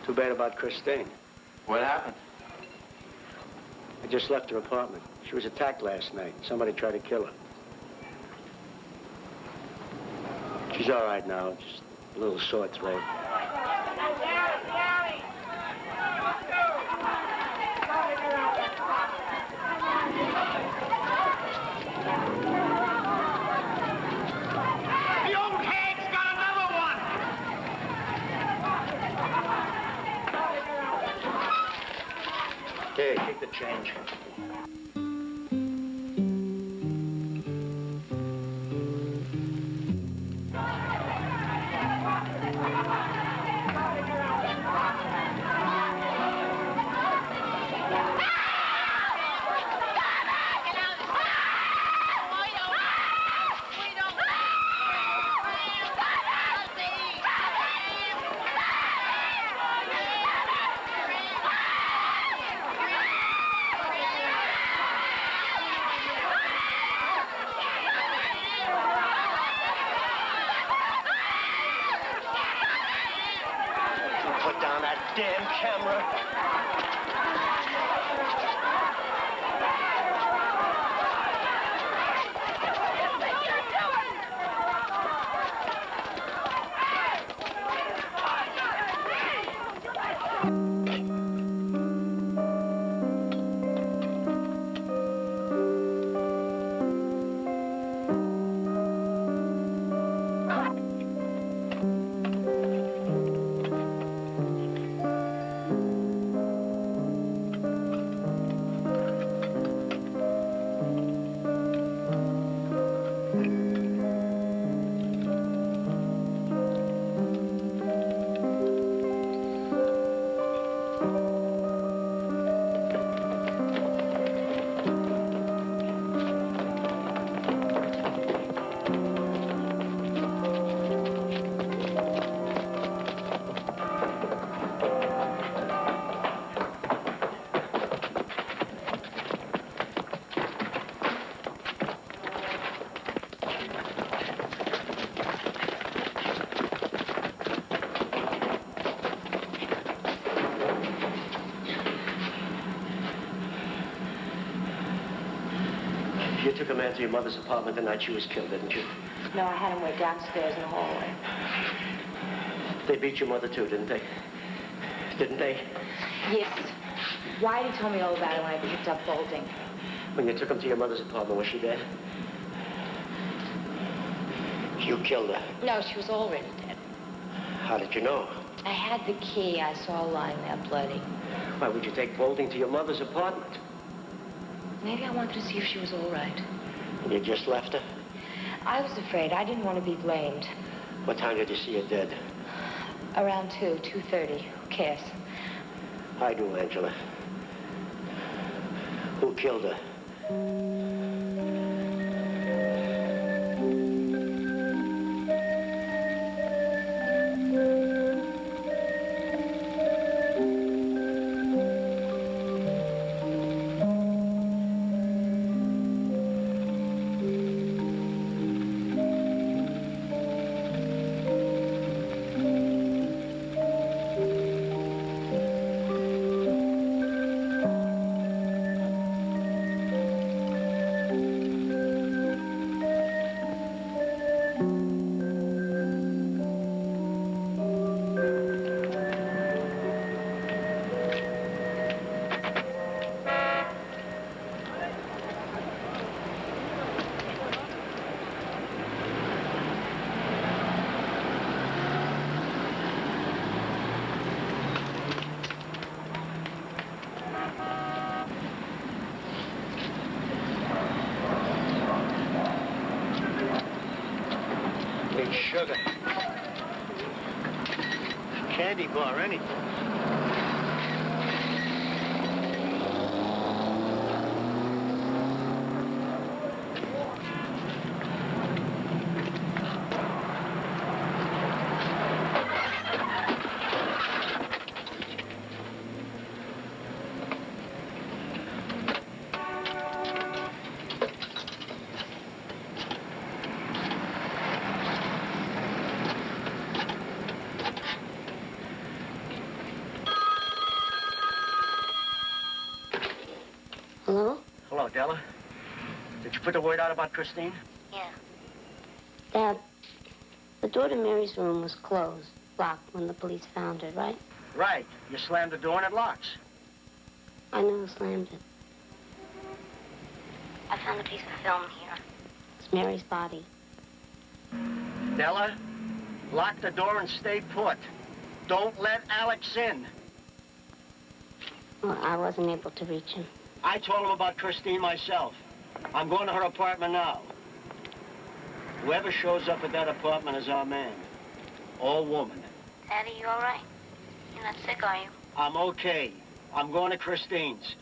Too bad about Christine. What happened? I just left her apartment. She was attacked last night. Somebody tried to kill her. She's all right now, just a little sore throat. Here, take the change. Put down that damn camera. You took a man to your mother's apartment the night she was killed, didn't you? No, I had him wait downstairs in the hallway. They beat your mother too, didn't they? Didn't they? Yes. Whitey told me all about it when I picked up bolting. When you took him to your mother's apartment, was she there? You killed her. No, she was already dead. How did you know? I had the key. I saw her lying there bloody. Why would you take bolting to your mother's apartment? Maybe I wanted to see if she was all right. And you just left her? I was afraid. I didn't want to be blamed. What time did you see her dead? Around 2:30. Who cares? I do, Angela. Who killed her? Sugar. Candy bar, anything. Hello? Hello, Della. Did you put the word out about Christine? Yeah. Dad, the door to Mary's room was closed, locked when the police found it, right? Right. You slammed the door and it locks. I know who slammed it. I found a piece of film here. It's Mary's body. Della, lock the door and stay put. Don't let Alex in. Well, I wasn't able to reach him. I told him about Christine myself. I'm going to her apartment now. Whoever shows up at that apartment is our man. All woman. Daddy, you all right? You're not sick, are you? I'm okay. I'm going to Christine's.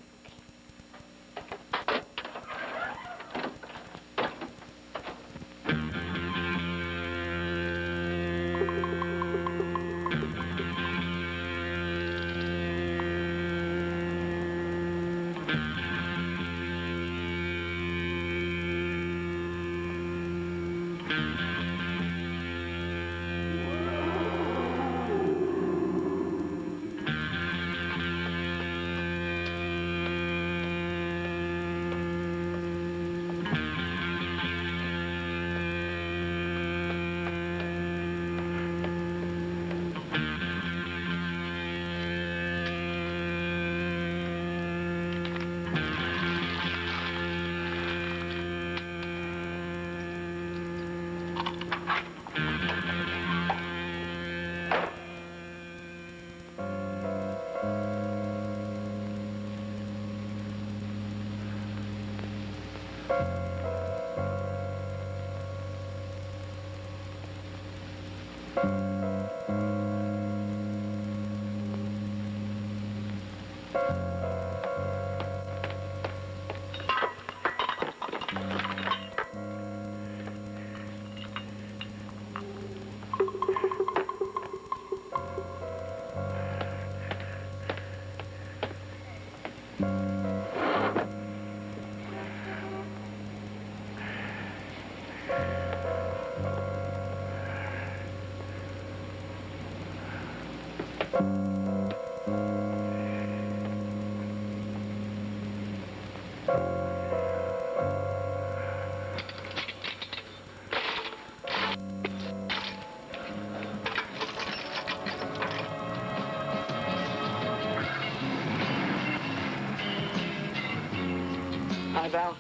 Hi, Val.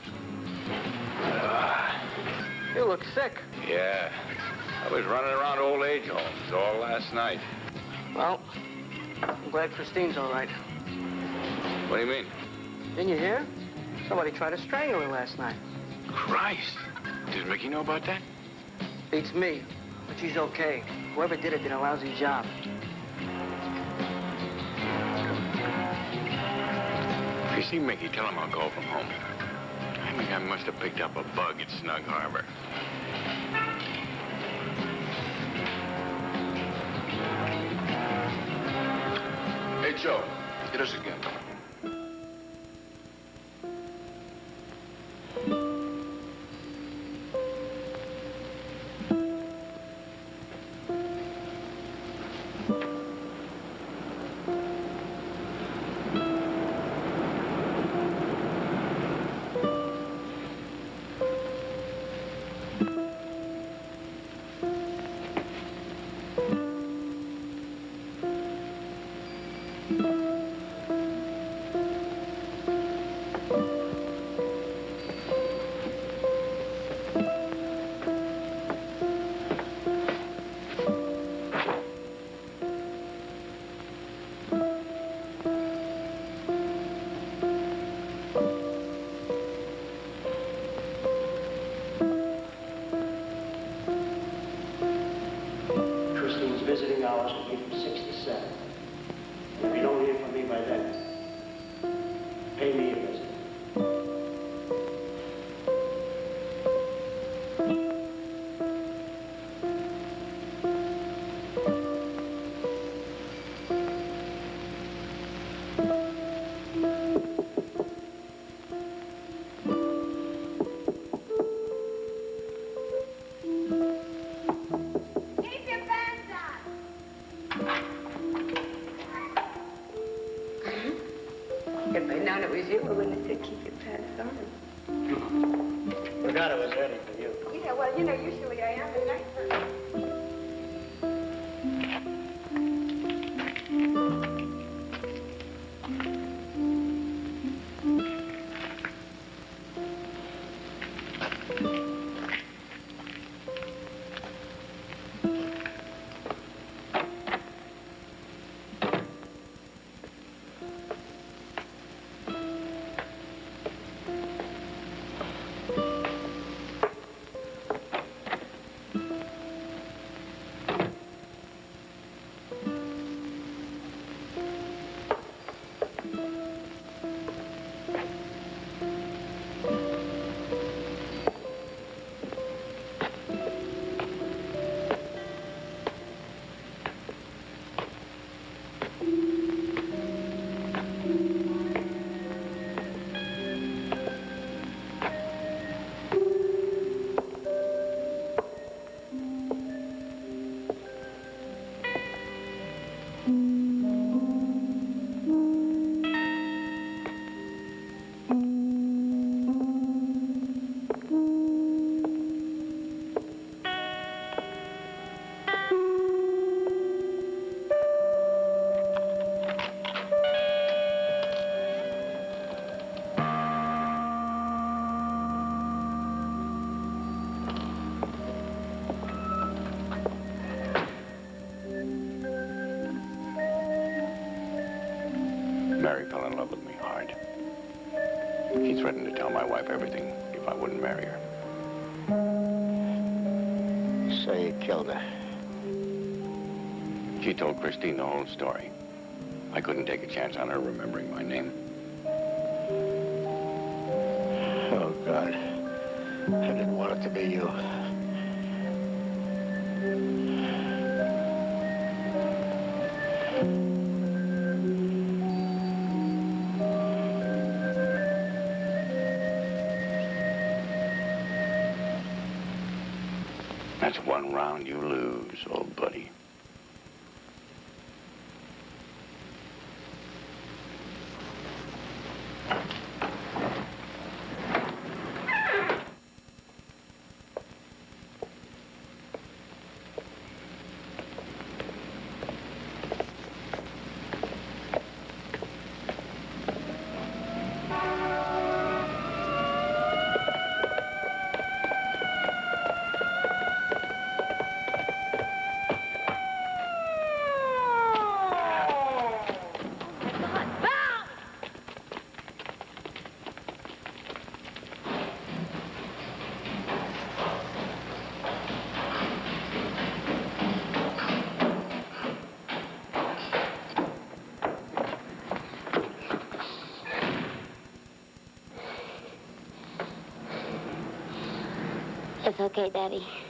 You look sick. Yeah. I was running around old age homes all last night. Well, I'm glad Christine's all right. What do you mean? Didn't you hear? Somebody tried to strangle her last night. Christ. Does Mickey know about that? Beats me, but she's okay. Whoever did it did a lousy job. If you see Mickey, tell him I'll go from home. I think I must have picked up a bug at Snug Harbor. Hey, Joe, hit us again. Christine's visiting hours will be from 6 to 7. And if you don't hear from me by then, pay me a visit. If I'd known it was you, I wouldn't have said keep your pants on. Forgot I was ready for you. Yeah, well, you know, usually I am a nice person. Mary fell in love with me hard. She threatened to tell my wife everything if I wouldn't marry her. So you killed her. She told Christine the whole story. I couldn't take a chance on her remembering my name. Oh, God. I didn't want it to be you. That's one round you lose, old buddy. It's okay, Daddy.